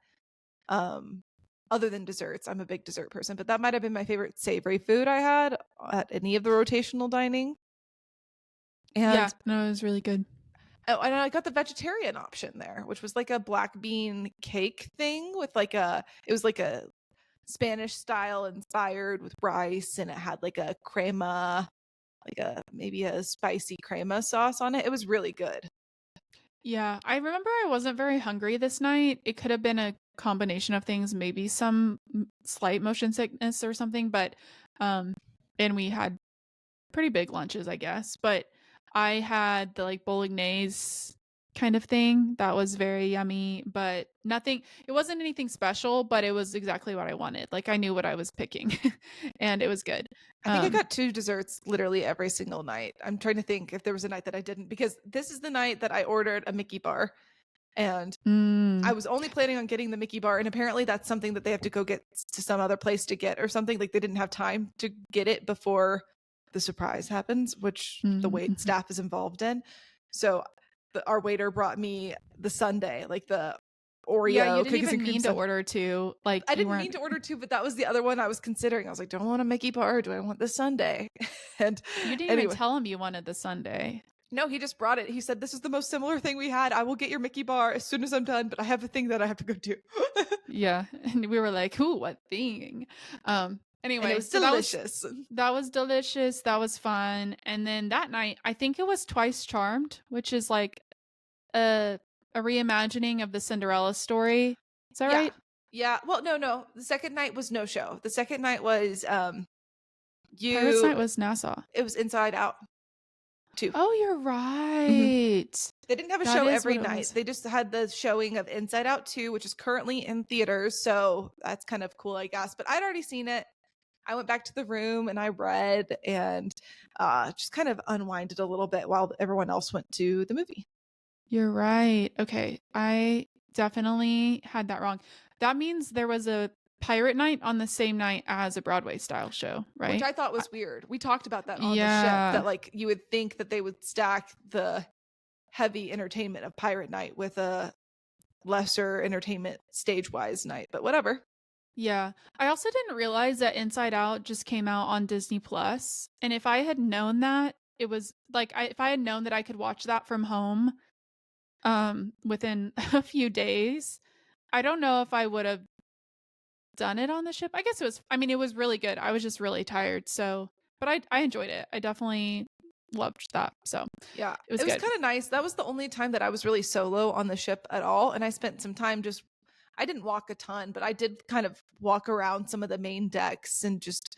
Other than desserts, I'm a big dessert person, but that might have been my favorite savory food I had at any of the rotational dining. And yeah, no, it was really good. Oh, and I got the vegetarian option there, which was like a black bean cake thing with it was like a Spanish style inspired with rice, and it had like a crema, maybe a spicy crema sauce on it. It was really good. Yeah, I remember I wasn't very hungry this night. It could have been a combination of things, maybe some slight motion sickness or something, but And we had pretty big lunches, I guess. But I had the like bolognese kind of thing that was very yummy, but it wasn't anything special, but it was exactly what I wanted. Like I knew what I was picking and it was good. I think I got 2 desserts literally every single night. I'm trying to think if there was a night that I didn't, because this is the night that I ordered a Mickey bar, and I was only planning on getting the Mickey bar, and apparently that's something that they have to go get to some other place to get or something. Like they didn't have time to get it before the surprise happens, which the wait staff is involved in. So our waiter brought me the sundae, like the Oreo. Yeah, you didn't even mean to order 2. Like I didn't mean to order 2, but that was the other one I was considering. I was like, do I want a Mickey bar or do I want the sundae? And you didn't even tell him you wanted the sundae. No, he just brought it. He said, this is the most similar thing we had. I will get your Mickey bar as soon as I'm done, but I have a thing that I have to go do. Yeah. And we were like, ooh, what thing? Anyway, and it was delicious. That was delicious. That was fun. And then that night, I think it was Twice Charmed, which is like a reimagining of the Cinderella story. Is that right? Yeah. Well, no. The second night was no show. The second night was Pirates Night was Nassau. It was Inside Out 2. Oh, you're right. They didn't have a show every night. They just had the showing of Inside Out 2, which is currently in theaters. So that's kind of cool, I guess. But I'd already seen it. I went back to the room and I read and just kind of unwinded a little bit while everyone else went to the movie. You're right. Okay. I definitely had that wrong. That means there was a pirate night on the same night as a Broadway style show, right? Which I thought was weird. We talked about that on the ship, that like you would think that they would stack the heavy entertainment of pirate night with a lesser entertainment stage-wise night, but whatever. Yeah. I also didn't realize that Inside Out just came out on Disney Plus. And if I had known that, it was like if I had known that I could watch that from home within a few days, I don't know if I would have done it on the ship. I guess it was really good. I was just really tired. So, but I enjoyed it. I definitely loved that. So yeah, it was kind of nice. That was the only time that I was really solo on the ship at all. And I spent some time I didn't walk a ton, but I did kind of walk around some of the main decks and just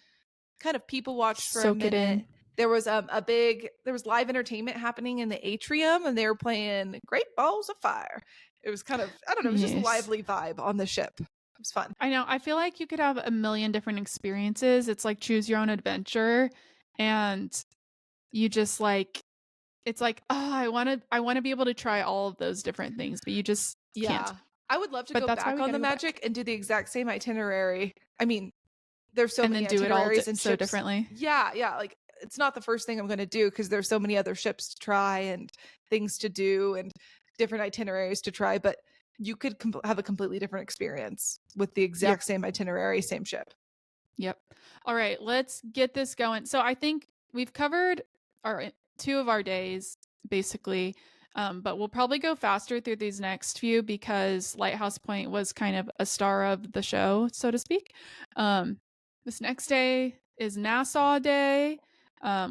kind of people watch for a minute. There was there was live entertainment happening in the atrium, and they were playing Great Balls of Fire. It was kind of, I don't know, it was just a lively vibe on the ship. It was fun. I know. I feel like you could have a million different experiences. It's like choose your own adventure, and you just like, it's like, oh, I want to be able to try all of those different things, but you just can't. I would love to go back on the Magic and do the exact same itinerary. I mean, there's so many itineraries and so ships. Differently. Yeah. Like it's not the first thing I'm going to do because there's so many other ships to try and things to do and different itineraries to try. But you could have a completely different experience with the exact same itinerary, same ship. Yep. All right, let's get this going. So I think we've covered 2 of our days basically. But we'll probably go faster through these next few because Lighthouse Point was kind of a star of the show, so to speak. This next day is Nassau Day.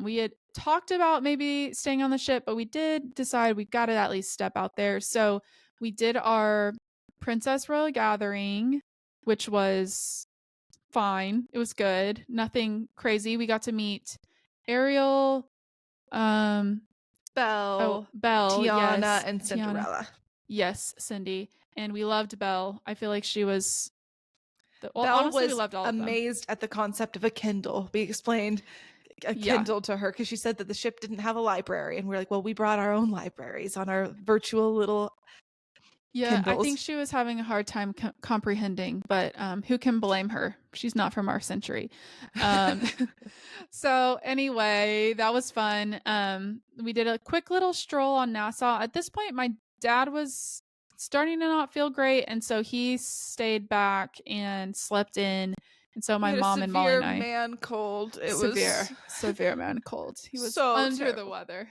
We had talked about maybe staying on the ship, but we did decide we got to at least step out there. So we did our Princess Royal Gathering, which was fine. It was good. Nothing crazy. We got to meet Ariel, Belle, Tiana, and Cinderella. Tiana. Yes, Cindy. And we loved Belle. I feel like she was... Belle honestly, we loved all amazed at the concept of a Kindle. We explained a Kindle to her because she said that the ship didn't have a library. And we're like, well, we brought our own libraries on our virtual little Kindles. I think she was having a hard time comprehending, but who can blame her? She's not from our century. So anyway, that was fun. We did a quick little stroll on Nassau. At this point, my dad was starting to not feel great, and so he stayed back and slept in. And so my mom and Molly and I, man cold. It was severe man cold. He was so under the weather.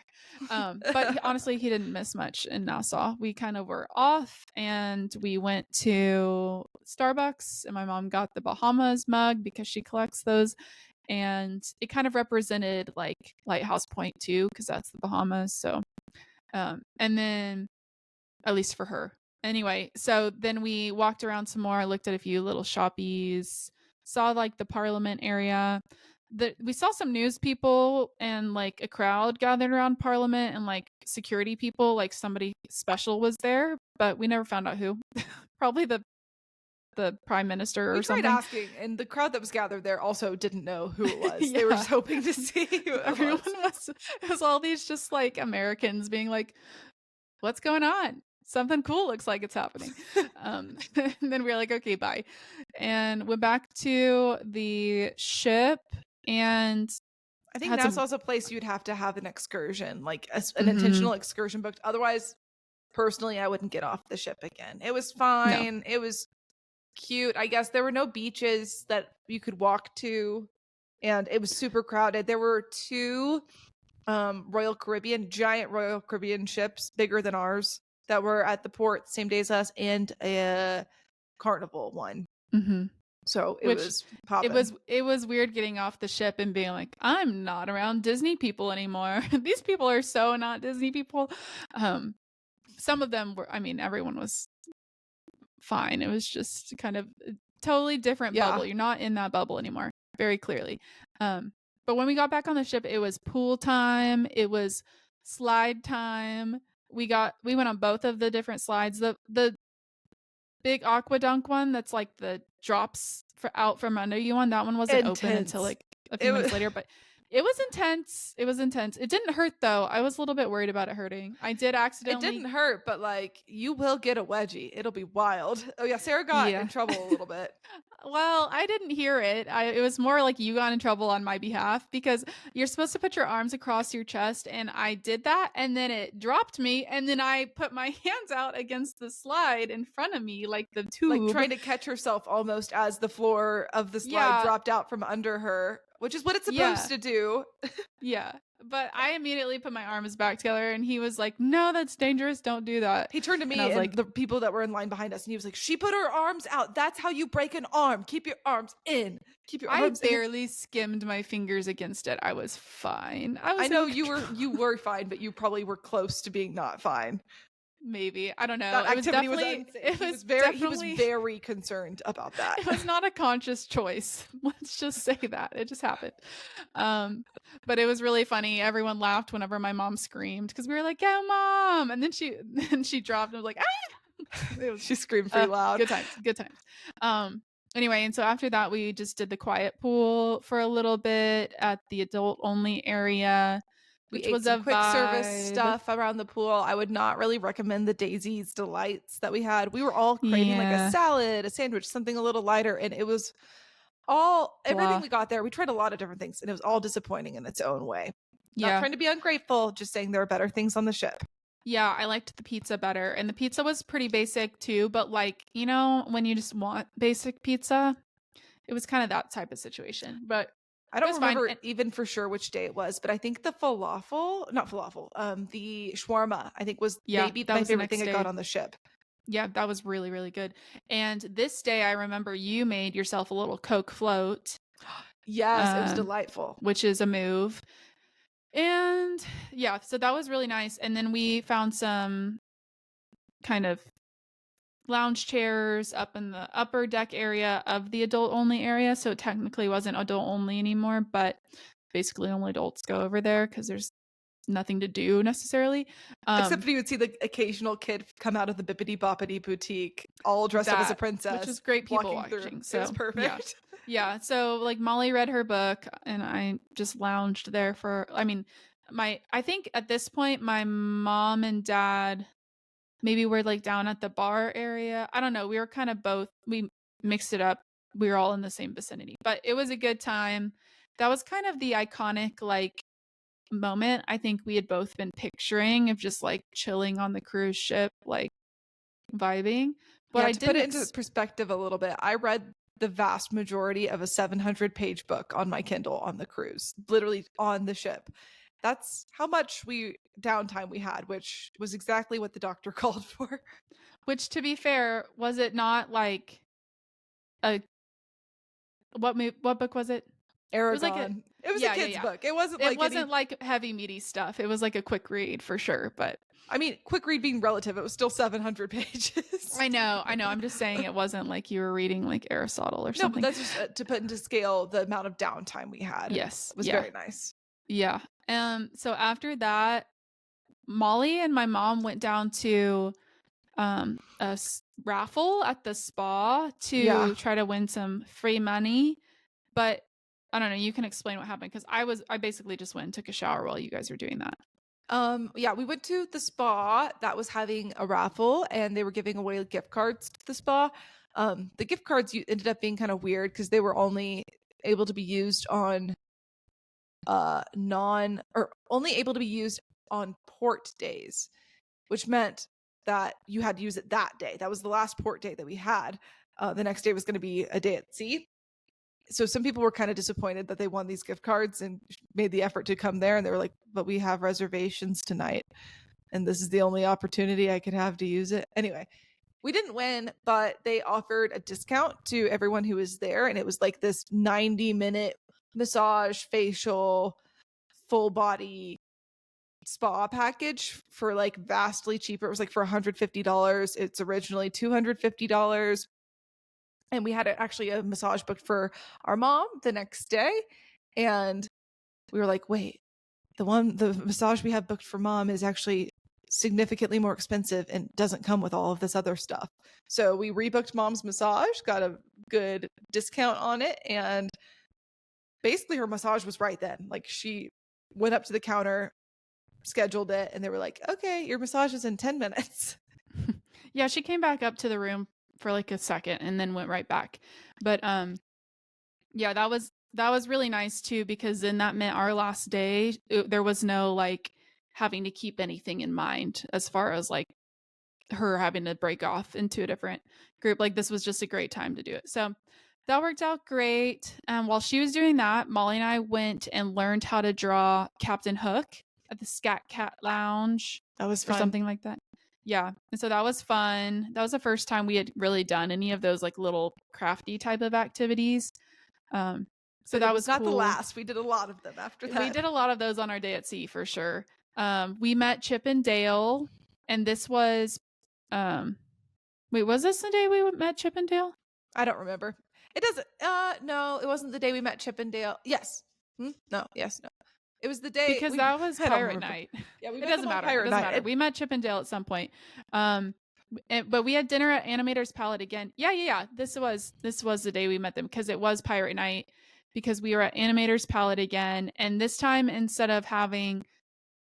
But honestly, he didn't miss much in Nassau. We kind of were off, and we went to Starbucks, and my mom got the Bahamas mug because she collects those, and it kind of represented like Lighthouse Point too, because that's the Bahamas. So, and then at least for her. Anyway, so then we walked around some more. I looked at a few little shoppies. Saw like the Parliament area. we saw some news people and like a crowd gathered around Parliament and like security people, like somebody special was there, but we never found out who. Probably the prime minister or We tried something. asking, and the crowd that was gathered there also didn't know who it was. Yeah. They were just hoping to see who Everyone it was all these just like Americans being like, what's going on? Something cool looks like it's happening. And then we were like, okay, bye. And went back to the ship, and I think had some- Nassau's a place you'd have to have an excursion, like an Mhm. intentional excursion booked. Otherwise, personally, I wouldn't get off the ship again. It was fine. It was cute. I guess there were no beaches that you could walk to, and it was super crowded. There were two giant Royal Caribbean ships, bigger than ours, that were at the port same day as us, and a Carnival one. Mhm. So it Which was popping. it was weird getting off the ship and being like, I'm not around Disney people anymore. These people are so not Disney people. Some of them were, I mean, everyone was fine. It was just kind of a totally different Yeah. bubble. You're not in that bubble anymore, very clearly. But when we got back on the ship, it was pool time, it was slide time. We went on both of the different slides. The big aquadunk one that's like the drops out from under you one, that one wasn't open until like a few minutes later, but it was intense. It was intense. It didn't hurt though. I was a little bit worried about it hurting. I did accidentally. It didn't hurt, but like you will get a wedgie. It'll be wild. Oh yeah, Sarah got in trouble a little bit. Well, I didn't hear it. It was more like you got in trouble on my behalf because you're supposed to put your arms across your chest, and I did that, and then it dropped me, and then I put my hands out against the slide in front of me, like the tube, like trying to catch herself almost as the floor of the slide dropped out from under her, which is what it's supposed to do. Yeah. But I immediately put my arms back together, and he was like, no, that's dangerous. Don't do that. He turned to me and like the people that were in line behind us, and he was like, she put her arms out. That's how you break an arm. Keep your arms in. Keep your arms in. I barely skimmed my fingers against it. I was fine. I know you were fine, but you probably were close to being not fine. Maybe. I don't know. That activity was insane. He was very concerned about that. It was not a conscious choice. Let's just say that. It just happened. But it was really funny. Everyone laughed whenever my mom screamed because we were like, "Go, Mom!" And then she dropped and was like, "Ah!" She screamed pretty loud. Good times. Anyway, and so after that, we just did the quiet pool for a little bit at the adult only area. Which was a quick service stuff around the pool. I would not really recommend the Daisy's Delights that we had. We were all craving like a salad, a sandwich, something a little lighter, and it was everything we got there. We tried a lot of different things, and it was all disappointing in its own way. Not trying to be ungrateful, just saying there are better things on the ship. Yeah, I liked the pizza better, and the pizza was pretty basic too, but like, you know, when you just want basic pizza, it was kind of that type of situation. But I don't remember even for sure which day it was, but I think the the shawarma, I think was maybe my favorite thing I got on the ship. Yeah, that was really, really good. And this day, I remember you made yourself a little Coke float. Yes, it was delightful. Which is a move. And yeah, so that was really nice. And then we found some kind of lounge chairs up in the upper deck area of the adult only area. So it technically wasn't adult only anymore, but basically only adults go over there because there's nothing to do necessarily. Except for you would see the occasional kid come out of the Bippity Boppity boutique all dressed up as a princess. Which is great people watching. So it was perfect. Yeah. So like Molly read her book and I just lounged there for, I mean, I think at this point, my mom and dad maybe were like down at the bar area. I don't know. We were kind of both, we mixed it up. We were all in the same vicinity, but it was a good time. That was kind of the iconic like moment I think we had both been picturing of just like chilling on the cruise ship, like vibing. But to put it into perspective a little bit, I read the vast majority of a 700-page book on my Kindle on the cruise, literally on the ship. That's how much downtime we had, which was exactly what the doctor called for. Which, to be fair, was it not like what book was it? Aragon. It was a kid's book. It wasn't like heavy meaty stuff. It was like a quick read for sure. But I mean, quick read being relative, it was still 700 pages. I know. I'm just saying it wasn't like you were reading like Aristotle or something. No, but that's just to put into scale the amount of downtime we had. Yes. It was very nice. Yeah. So after that, Molly and my mom went down to a raffle at the spa to try to win some free money. But I don't know, you can explain what happened, because I basically just went and took a shower while you guys were doing that. We went to the spa that was having a raffle, and they were giving away gift cards to the spa. The gift cards ended up being kind of weird because they were only able to be used on only able to be used on port days, which meant that you had to use it that day. That was the last port day that we had. The next day was going to be a day at sea. So some people were kind of disappointed that they won these gift cards and made the effort to come there. And they were like, but we have reservations tonight, and this is the only opportunity I could have to use it. Anyway, we didn't win, but they offered a discount to everyone who was there. And it was like this 90-minute massage, facial, full body spa package for like vastly cheaper. It was like for $150. It's originally $250. And we had actually a massage booked for our mom the next day. And we were like, wait, the massage we have booked for mom is actually significantly more expensive and doesn't come with all of this other stuff. So we rebooked mom's massage, got a good discount on it. And basically her massage was right then. Like, she went up to the counter, scheduled it, and they were like, okay, your massage is in 10 minutes. Yeah, she came back up to the room for like a second and then went right back. But yeah, that was really nice too, because then that meant our last day, there was no like having to keep anything in mind as far as like her having to break off into a different group. Like, this was just a great time to do it. So that worked out great. While she was doing that, Molly and I went and learned how to draw Captain Hook at the Scat Cat Lounge. That was fun. Or something like that. Yeah. And so that was fun. That was the first time we had really done any of those like little crafty type of activities. So that was not cool. The last. We did a lot of them after that. We did a lot of those on our day at sea for sure. We met Chip and Dale, and this was wait, was this the day we met Chip and Dale? I don't remember. It doesn't no, it wasn't the day we met Chip and Dale. Yes. No. It was the day, because that was Pirate Night. Yeah, it doesn't matter. We met Chip and Dale at some point. But we had dinner at Animator's Palette again. Yeah. This was the day we met them, because it was Pirate Night, because we were at Animator's Palette again. And this time, instead of having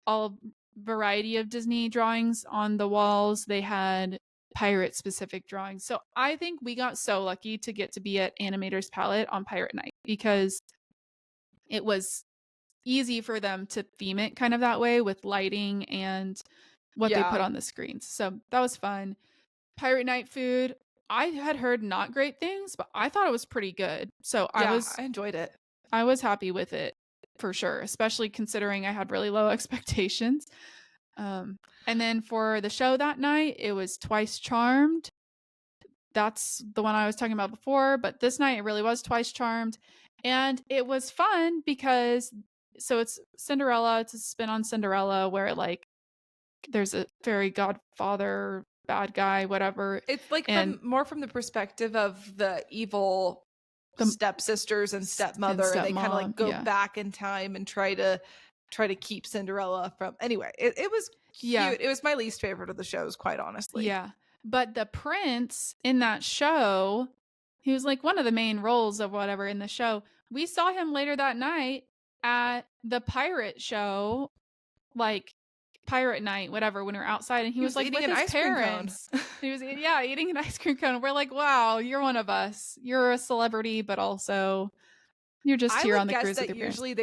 all variety of Disney drawings on the walls, they had pirate specific drawings. So I think we got so lucky to get to be at Animator's Palette on Pirate Night, because it was easy for them to theme it kind of that way with lighting and what they put on the screens. So that was fun. Pirate Night food, I had heard not great things, but I thought it was pretty good. So I enjoyed it. I was happy with it for sure, especially considering I had really low expectations. And then for the show that night, it was Twice Charmed. That's the one I was talking about before, but this night it really was Twice Charmed. And it was fun because it's Cinderella. It's a spin on Cinderella where like there's a fairy godfather, bad guy, whatever. It's like more from the perspective of the evil stepsisters and stepmother, and they kind of like go back in time and try to keep Cinderella from. Anyway, it was cute. Yeah. It was my least favorite of the shows, quite honestly. Yeah, but the prince in that show, he was like one of the main roles of whatever in the show. We saw him later that night at the pirate show, like Pirate Night, whatever, when we were outside, and he was like with his parents. He was eating an ice cream cone. We're like, wow, you're one of us. You're a celebrity, but also you're just here on the cruise with your parents. Usually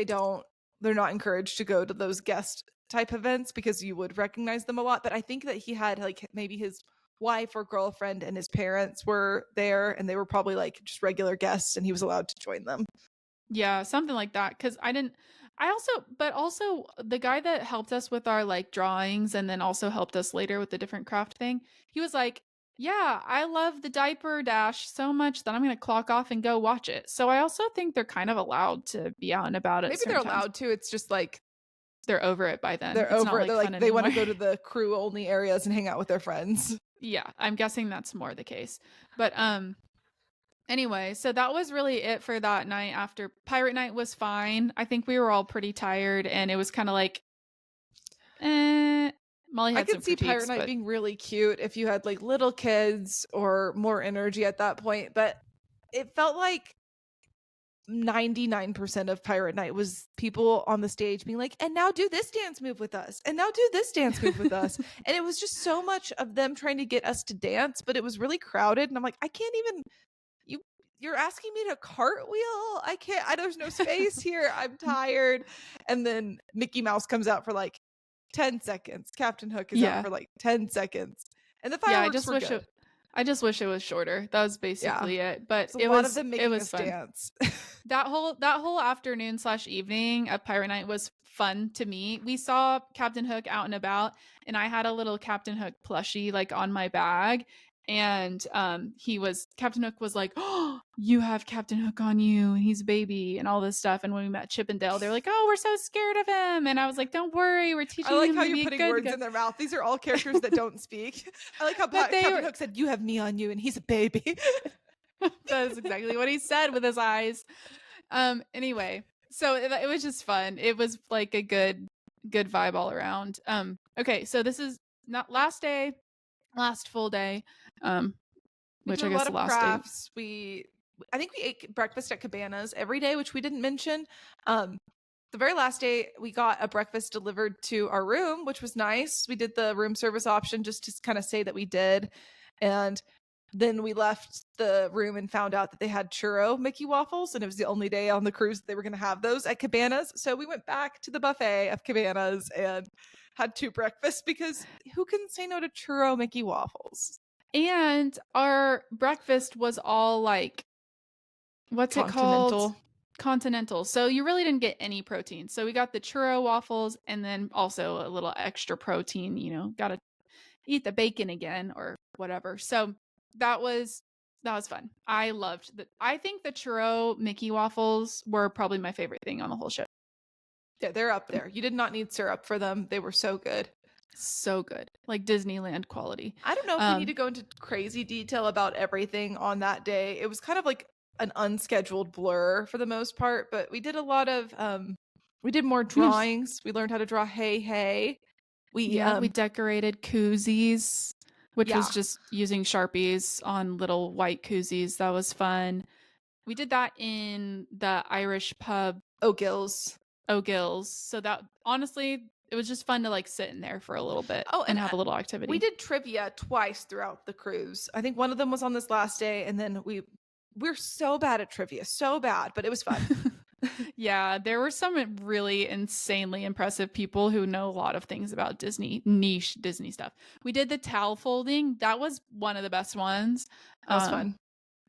they're not encouraged to go to those guest type events because you would recognize them a lot. But I think that he had like maybe his wife or girlfriend and his parents were there, and they were probably like just regular guests, and he was allowed to join them. Yeah, something like that. Because also the guy that helped us with our like drawings and then also helped us later with the different craft thing, he was like, Yeah, I love the diaper dash so much that I'm gonna clock off and go watch it. So I also think they're kind of allowed to be out and about at Maybe they're certain times. allowed to. It's just like They're over it by then. they're It's over not it. They're like fun like they want anymore. to go to the crew only areas and hang out with their friends. Yeah, I'm guessing that's more the case. But anyway, so that was really it for that night. After Pirate Night was fine. I think we were all pretty tired and it was kind of like Molly I had some could see Pirate critiques, Night but being really cute if you had like little kids or more energy at that point, but it felt like 99% of Pirate Night was people on the stage being like, and now do this dance move with us, and now do this dance move with us. And it was just so much of them trying to get us to dance, but it was really crowded. And I'm like, I can't even, you're asking me to cartwheel. I can't, there's no space here. I'm tired. And then Mickey Mouse comes out for like 10 seconds. Captain Hook is out yeah. for like 10 seconds. And the Yeah, fireworks were good. I just wish it was shorter. That was basically it. But It's a lot of them making us fun. dance. That whole afternoon / evening of Pirate Night was fun to me. We saw Captain Hook out and about, and I had a little Captain Hook plushie like on my bag. And Captain Hook was like, "Oh, you have Captain Hook on you, and he's a baby," and all this stuff. And when we met Chip and Dale, they're like, "Oh, we're so scared of him." And I was like, "Don't worry, we're teaching I like him how to you're be putting good words guy." in their mouth. These are all characters that don't speak. I like how Captain Hook said, "You have me on you," and he's a baby. That is exactly what he said with his eyes. Anyway, so it was just fun. It was like a good vibe all around. Okay, so this is not last full day. Which We I did a guess lot the of last crafts. I think we ate breakfast at Cabanas every day, which we didn't mention. The very last day, we got a breakfast delivered to our room, which was nice. We did the room service option just to kind of say that we did. And then we left the room and found out that they had churro Mickey waffles, and it was the only day on the cruise that they were going to have those at Cabanas. So we went back to the buffet of Cabanas and had 2 breakfasts because who can say no to churro Mickey waffles? And our breakfast was all like, what's it called? Continental. So you really didn't get any protein. So we got the churro waffles and then also a little extra protein, got to eat the bacon again or whatever. So that was fun. I think the churro Mickey waffles were probably my favorite thing on the whole show. Yeah, they're up there. You did not need syrup for them. They were so good. So good. Like Disneyland quality. I don't know if we need to go into crazy detail about everything on that day. It was kind of like an unscheduled blur for the most part, but we did a lot of we did more drawings. We learned how to draw hey. We decorated koozies, which was just using Sharpies on little white koozies. That was fun. We did that in the Irish pub O'Gill's. So that honestly, it was just fun to like sit in there for a little bit and have a little activity. We did trivia twice throughout the cruise. I think one of them was on this last day, and then we're so bad at trivia, so bad, but it was fun. Yeah, there were some really insanely impressive people who know a lot of things about niche Disney stuff. We did the towel folding. That was one of the best ones. That was fun.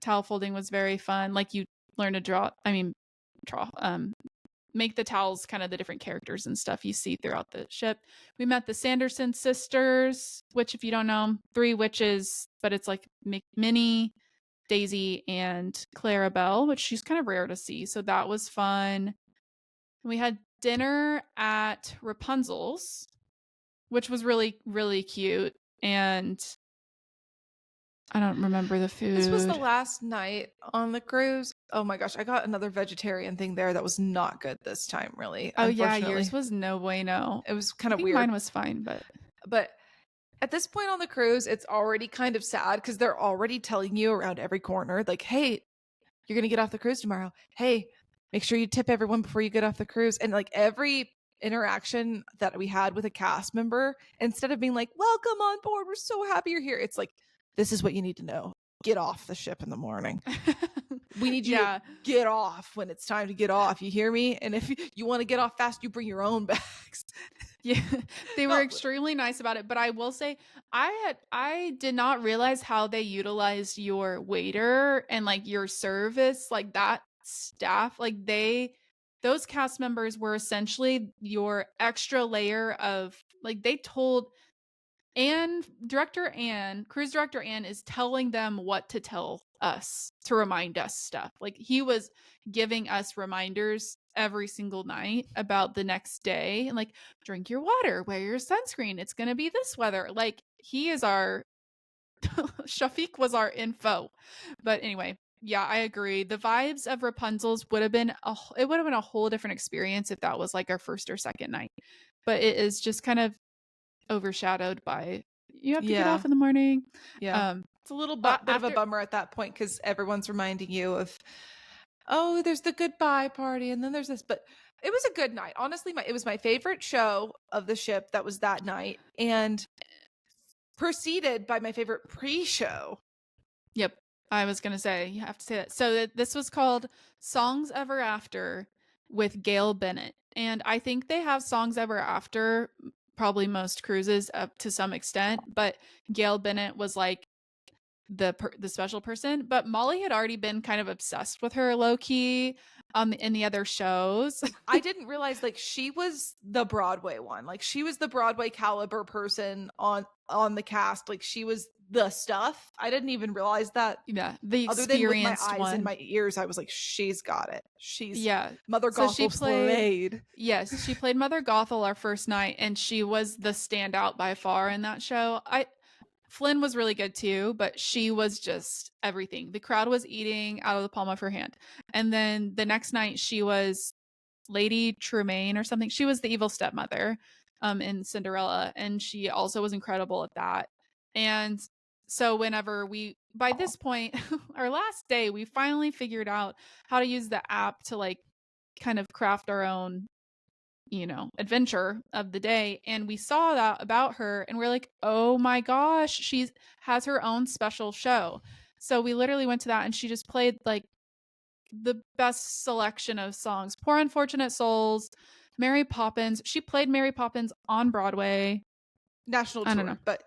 Towel folding was very fun. Like you learn to make the towels kind of the different characters and stuff you see throughout the ship. We met the Sanderson sisters, which if you don't know, 3 witches, but it's like Minnie, Daisy, and Clarabelle, which she's kind of rare to see. So that was fun. We had dinner at Rapunzel's, which was really, really cute. And I don't remember the food. This was the last night on the cruise. Oh my gosh, I got another vegetarian thing there that was not good this time, really. Oh yeah, yours was no bueno. It was kind of weird. Mine was fine, but at this point on the cruise, it's already kind of sad because they're already telling you around every corner, like, hey, you're gonna get off the cruise tomorrow. Hey, make sure you tip everyone before you get off the cruise. And like every interaction that we had with a cast member, instead of being like, welcome on board, we're so happy you're here, it's like, this is what you need to know. Get off the ship in the morning. We need you to get off when it's time to get off. You hear me? And if you want to get off fast, you bring your own bags. Yeah, they were extremely nice about it. But I will say, I did not realize how they utilized your waiter and like your service, like that staff. Like those cast members were essentially your extra layer of like, they told And cruise director Ann is telling them what to tell us to remind us stuff. Like he was giving us reminders every single night about the next day and like drink your water, wear your sunscreen. It's going to be this weather. Like he is our Shafiq was our info. But anyway, yeah, I agree. The vibes of Rapunzel's would have been a whole different experience if that was like our first or second night. But it is just kind of overshadowed by you have to get off in the morning. Yeah. It's a little bit of a bummer at that point because everyone's reminding you of, oh, there's the goodbye party and then there's this. But it was a good night. Honestly, it was my favorite show of the ship that was that night and preceded by my favorite pre-show. Yep. I was going to say, you have to say that. So this was called Songs Ever After with Gail Bennett. And I think they have Songs Ever After probably most cruises up to some extent, but Gail Bennett was like the special person. But Molly had already been kind of obsessed with her low key in the other shows. I didn't realize like she was the Broadway one. Like she was the Broadway caliber person on the cast. Like she was the stuff. I didn't even realize that. Yeah, the other than with my eyes one. and my ears, I was like, she's got it. She's Mother So Gothel played. Yes, she played Mother Gothel our first night, and she was the standout by far in that show. Flynn was really good too, but she was just everything. The crowd was eating out of the palm of her hand. And then the next night she was Lady Tremaine or something. She was the evil stepmother in Cinderella, and she also was incredible at that. And so whenever by this point, our last day, we finally figured out how to use the app to like kind of craft our own adventure of the day, and we saw that about her and we're like, oh my gosh, she has her own special show. So we literally went to that and she just played like the best selection of songs. Poor Unfortunate Souls, Mary Poppins. She played Mary Poppins on Broadway. National tour. I don't know. But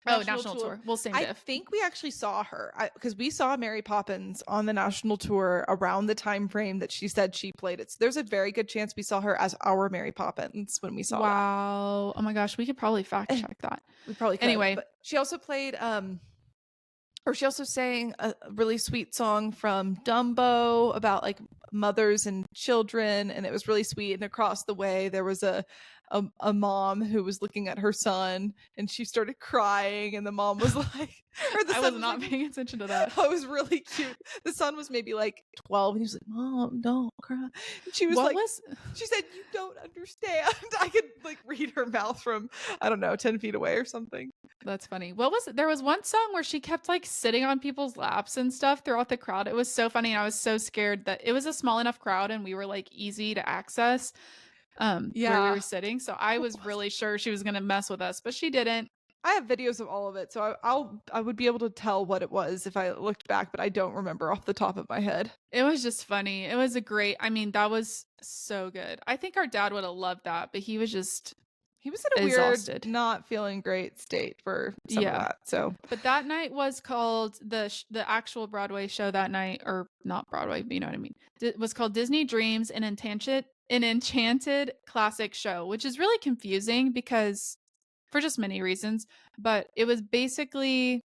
National tour. Well, same diff. I think we actually saw her because we saw Mary Poppins on the national tour around the time frame that she said she played it. So there's a very good chance we saw her as our Mary Poppins when we saw Wow. Oh my gosh, we could probably fact check that. We probably could. Anyway, but she also played or she also sang a really sweet song from Dumbo about like mothers and children, and it was really sweet. And across the way there was a mom who was looking at her son and she started crying, and the mom was like, or the I was not paying attention to that. Oh, it was really cute. The son was maybe like 12 and he was like, Mom, don't cry. And she was she said, you don't understand. I could like read her mouth from, I don't know, 10 feet away or something. That's funny. There was one song where she kept like sitting on people's laps and stuff throughout the crowd. It was so funny. And I was so scared that it was a small enough crowd and we were like easy to access where we were sitting. So I was really sure she was going to mess with us, but she didn't. I have videos of all of it, so I would be able to tell what it was if I looked back, but I don't remember off the top of my head. It was just funny. It was that was so good. I think our dad would have loved that, but he was in a exhausted. Weird, not feeling great state for some of that. So, but that night was called the actual Broadway show that night, or not Broadway, but you know what I mean. It was called Disney Dreams, an enchanted classic show, which is really confusing because for just many reasons, but it was basically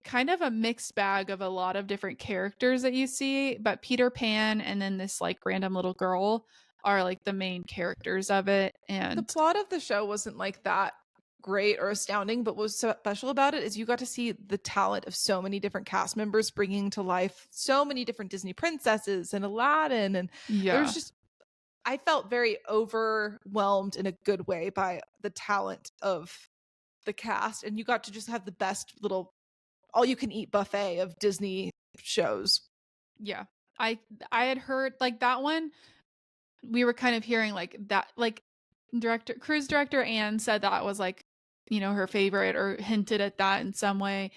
kind of a mixed bag of a lot of different characters that you see, but Peter Pan and then this like random little girl are like the main characters of it. And the plot of the show wasn't like that great or astounding, but what was so special about it is you got to see the talent of so many different cast members bringing to life so many different Disney princesses and Aladdin, and there was just, I felt very overwhelmed in a good way by the talent of the cast, and you got to just have the best little all-you-can-eat buffet of Disney shows. Yeah, I had heard like that one. We were kind of hearing like that, like cruise director Anne said that was like, her favorite or hinted at that in some way.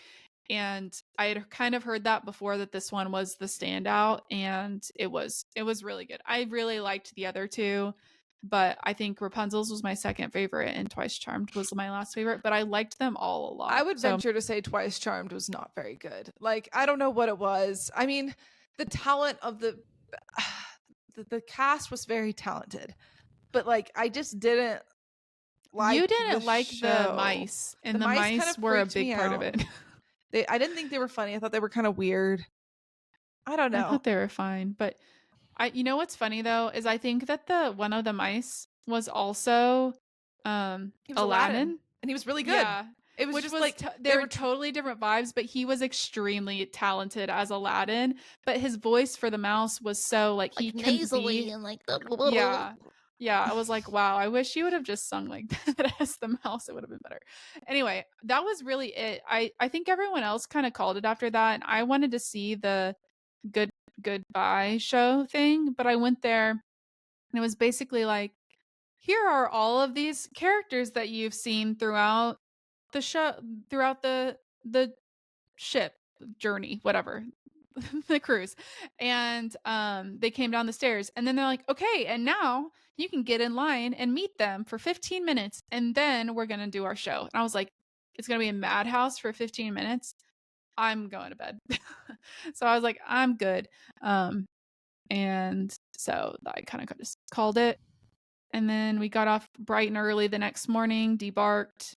And I had kind of heard that before, that this one was the standout, and it was really good. I really liked the other two, but I think Rapunzel's was my second favorite and Twice Charmed was my last favorite, but I liked them all a lot. I would venture to say Twice Charmed was not very good. Like, I don't know what it was. I mean, the talent of the cast was very talented, but like, I just didn't like You the didn't like the show. mice, The and the mice kind mice of were a freaked big me part of out. it. I didn't think they were funny. I thought they were kind of weird. I don't I know. thought they were fine, but you know what's funny though is I think that the one of the mice was also He was Aladdin, Aladdin. and he was really good. Yeah, It was which just was like they were totally different vibes, but he was extremely talented as Aladdin. But his voice for the mouse was so like he couldn't be. and like Yeah. Yeah, I was like, wow, I wish you would have just sung like that as the mouse. It would have been better. Anyway, that was really it. I think everyone else kind of called it after that. And I wanted to see the good goodbye show thing, but I went there and it was basically like, here are all of these characters that you've seen throughout the show, throughout the ship journey, whatever, the cruise. And they came down the stairs and then they're like, okay, and now you can get in line and meet them for 15 minutes and then we're gonna do our show. And I was like, it's gonna be a madhouse for 15 minutes. I'm going to bed. So I was like, I'm good. And so I kind of just called it. And then we got off bright and early the next morning, debarked,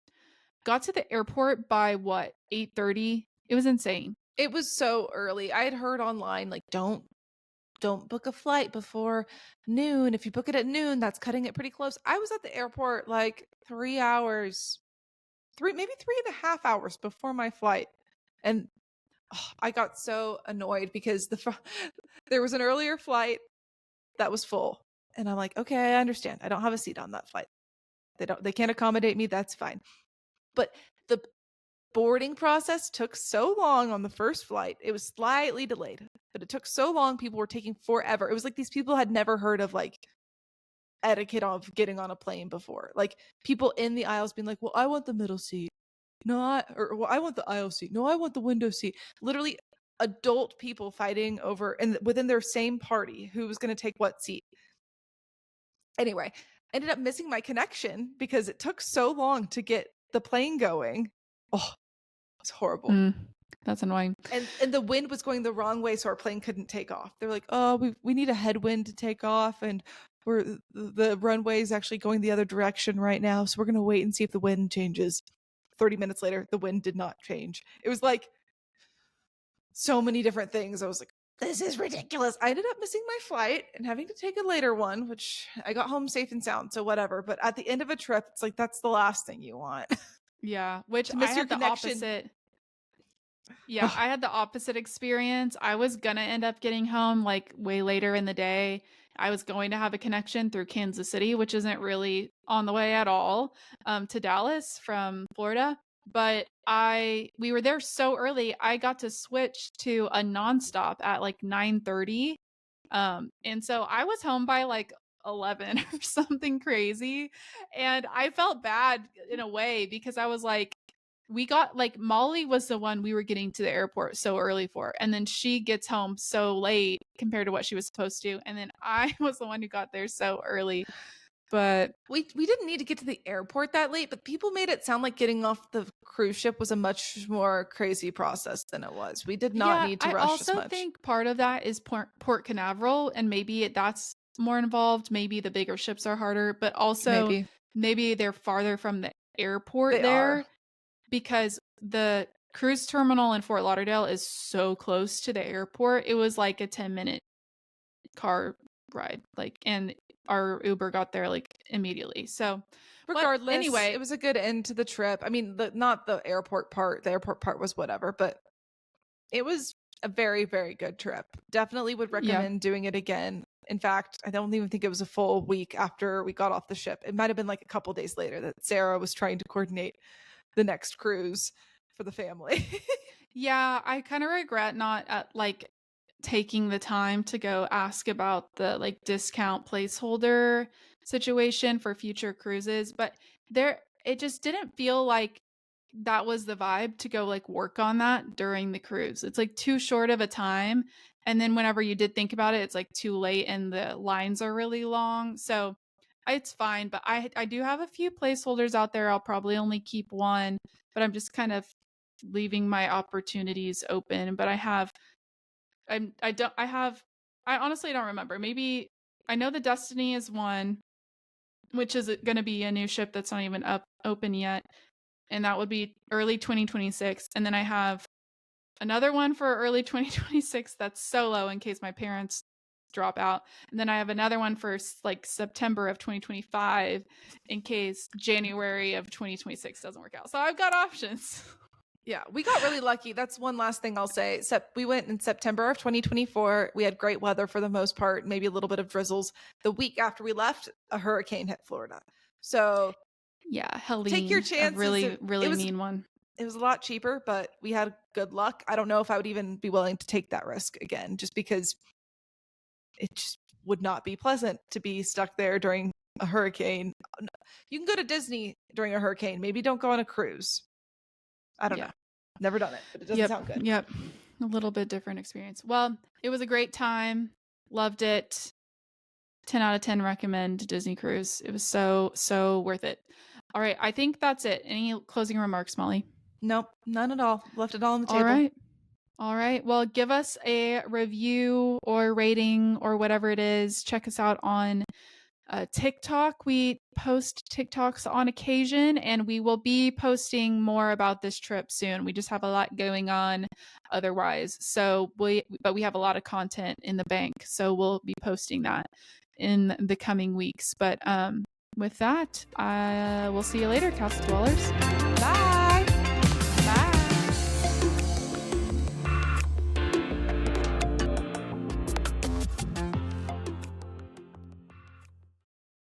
got to the airport by what, 8:30? It was insane. it was so early. I had heard online like don't book a flight before noon. If you book it at noon, that's cutting it pretty close. I was at the airport like 3 hours, maybe 3.5 hours before my flight, and I got so annoyed because there was an earlier flight that was full, and I'm like, okay, I understand. I don't have a seat on that flight. They can't accommodate me. That's fine. But the boarding process took so long on the first flight. It was slightly delayed, but it took so long. People were taking forever. It was like these people had never heard of like etiquette of getting on a plane before. Like people in the aisles being like, well, I want the middle seat. No, or well, I want the aisle seat. No, I want the window seat. Literally adult people fighting over and within their same party who was going to take what seat. Anyway, I ended up missing my connection because it took so long to get the plane going. Oh, it's horrible. That's annoying. And the wind was going the wrong way, so our plane couldn't take off. They're like, oh, we need a headwind to take off, and the runway is actually going the other direction right now, so we're gonna wait and see if the wind changes. 30 minutes later, the wind did not change. It was like so many different things. I was like, this is ridiculous. I ended up missing my flight and having to take a later one, which I got home safe and sound, so whatever. But at the end of a trip, it's like that's the last thing you want. Yeah, which To miss I your had the connection. opposite. Yeah, I had the opposite experience. I was gonna end up getting home like way later in the day. I was going to have a connection through Kansas City, which isn't really on the way at all, to Dallas from Florida. But we were there so early, I got to switch to a nonstop at like 9:30. And so I was home by like 11 or something crazy. And I felt bad in a way because I was like, we got like Molly was the one we were getting to the airport so early for. And then she gets home so late compared to what she was supposed to. And then I was the one who got there so early. But we didn't need to get to the airport that late, but people made it sound like getting off the cruise ship was a much more crazy process than it was. We did not need to rush as much. I also think part of that is Port Canaveral, and maybe that's more involved. Maybe the bigger ships are harder, but also maybe they're farther from the airport because the cruise terminal in Fort Lauderdale is so close to the airport. It was like a 10-minute car ride, like, and our Uber got there like immediately. So regardless, anyway, it was a good end to the trip. I mean, not the airport part. The airport part was whatever, but it was a very, very good trip. Definitely would recommend doing it again. In fact, I don't even think it was a full week after we got off the ship. It might have been like a couple days later that Sarah was trying to coordinate the next cruise for the family. Yeah, I kind of regret not like taking the time to go ask about the like discount placeholder situation for future cruises, but it just didn't feel like that was the vibe to go like work on that during the cruise. It's like too short of a time, and then whenever you did think about it, it's like too late and the lines are really long. So it's fine, but I do have a few placeholders out there. I'll probably only keep one, but I'm just kind of leaving my opportunities open. But I honestly don't remember. Maybe I know the Destiny is one. which is going to be a new ship that's not even open yet. And that would be early 2026. And then I have another one for early 2026 that's solo in case my parents drop out. And then I have another one for like September of 2025 in case January of 2026 doesn't work out. So I've got options. Yeah, we got really lucky. That's one last thing I'll say. We went in September of 2024. We had great weather for the most part, maybe a little bit of drizzles. The week after we left, a hurricane hit Florida. So yeah, Helene, take your chances. A really mean one. It was a lot cheaper, but we had good luck. I don't know if I would even be willing to take that risk again, just because it just would not be pleasant to be stuck there during a hurricane. You can go to Disney during a hurricane. Maybe don't go on a cruise. I don't know. Never done it, but it doesn't sound good. Yep. A little bit different experience. Well, it was a great time. Loved it. 10 out of 10 recommend Disney cruise. It was so worth it. All right. I think that's it. Any closing remarks, Molly? Nope, none at all. Left it all on the table. All right. Well, give us a review or rating or whatever it is. Check us out on TikTok. We post TikToks on occasion, and we will be posting more about this trip soon. We just have a lot going on otherwise. But we have a lot of content in the bank, so we'll be posting that in the coming weeks. But with that, we'll see you later, Castle Dwellers. Bye.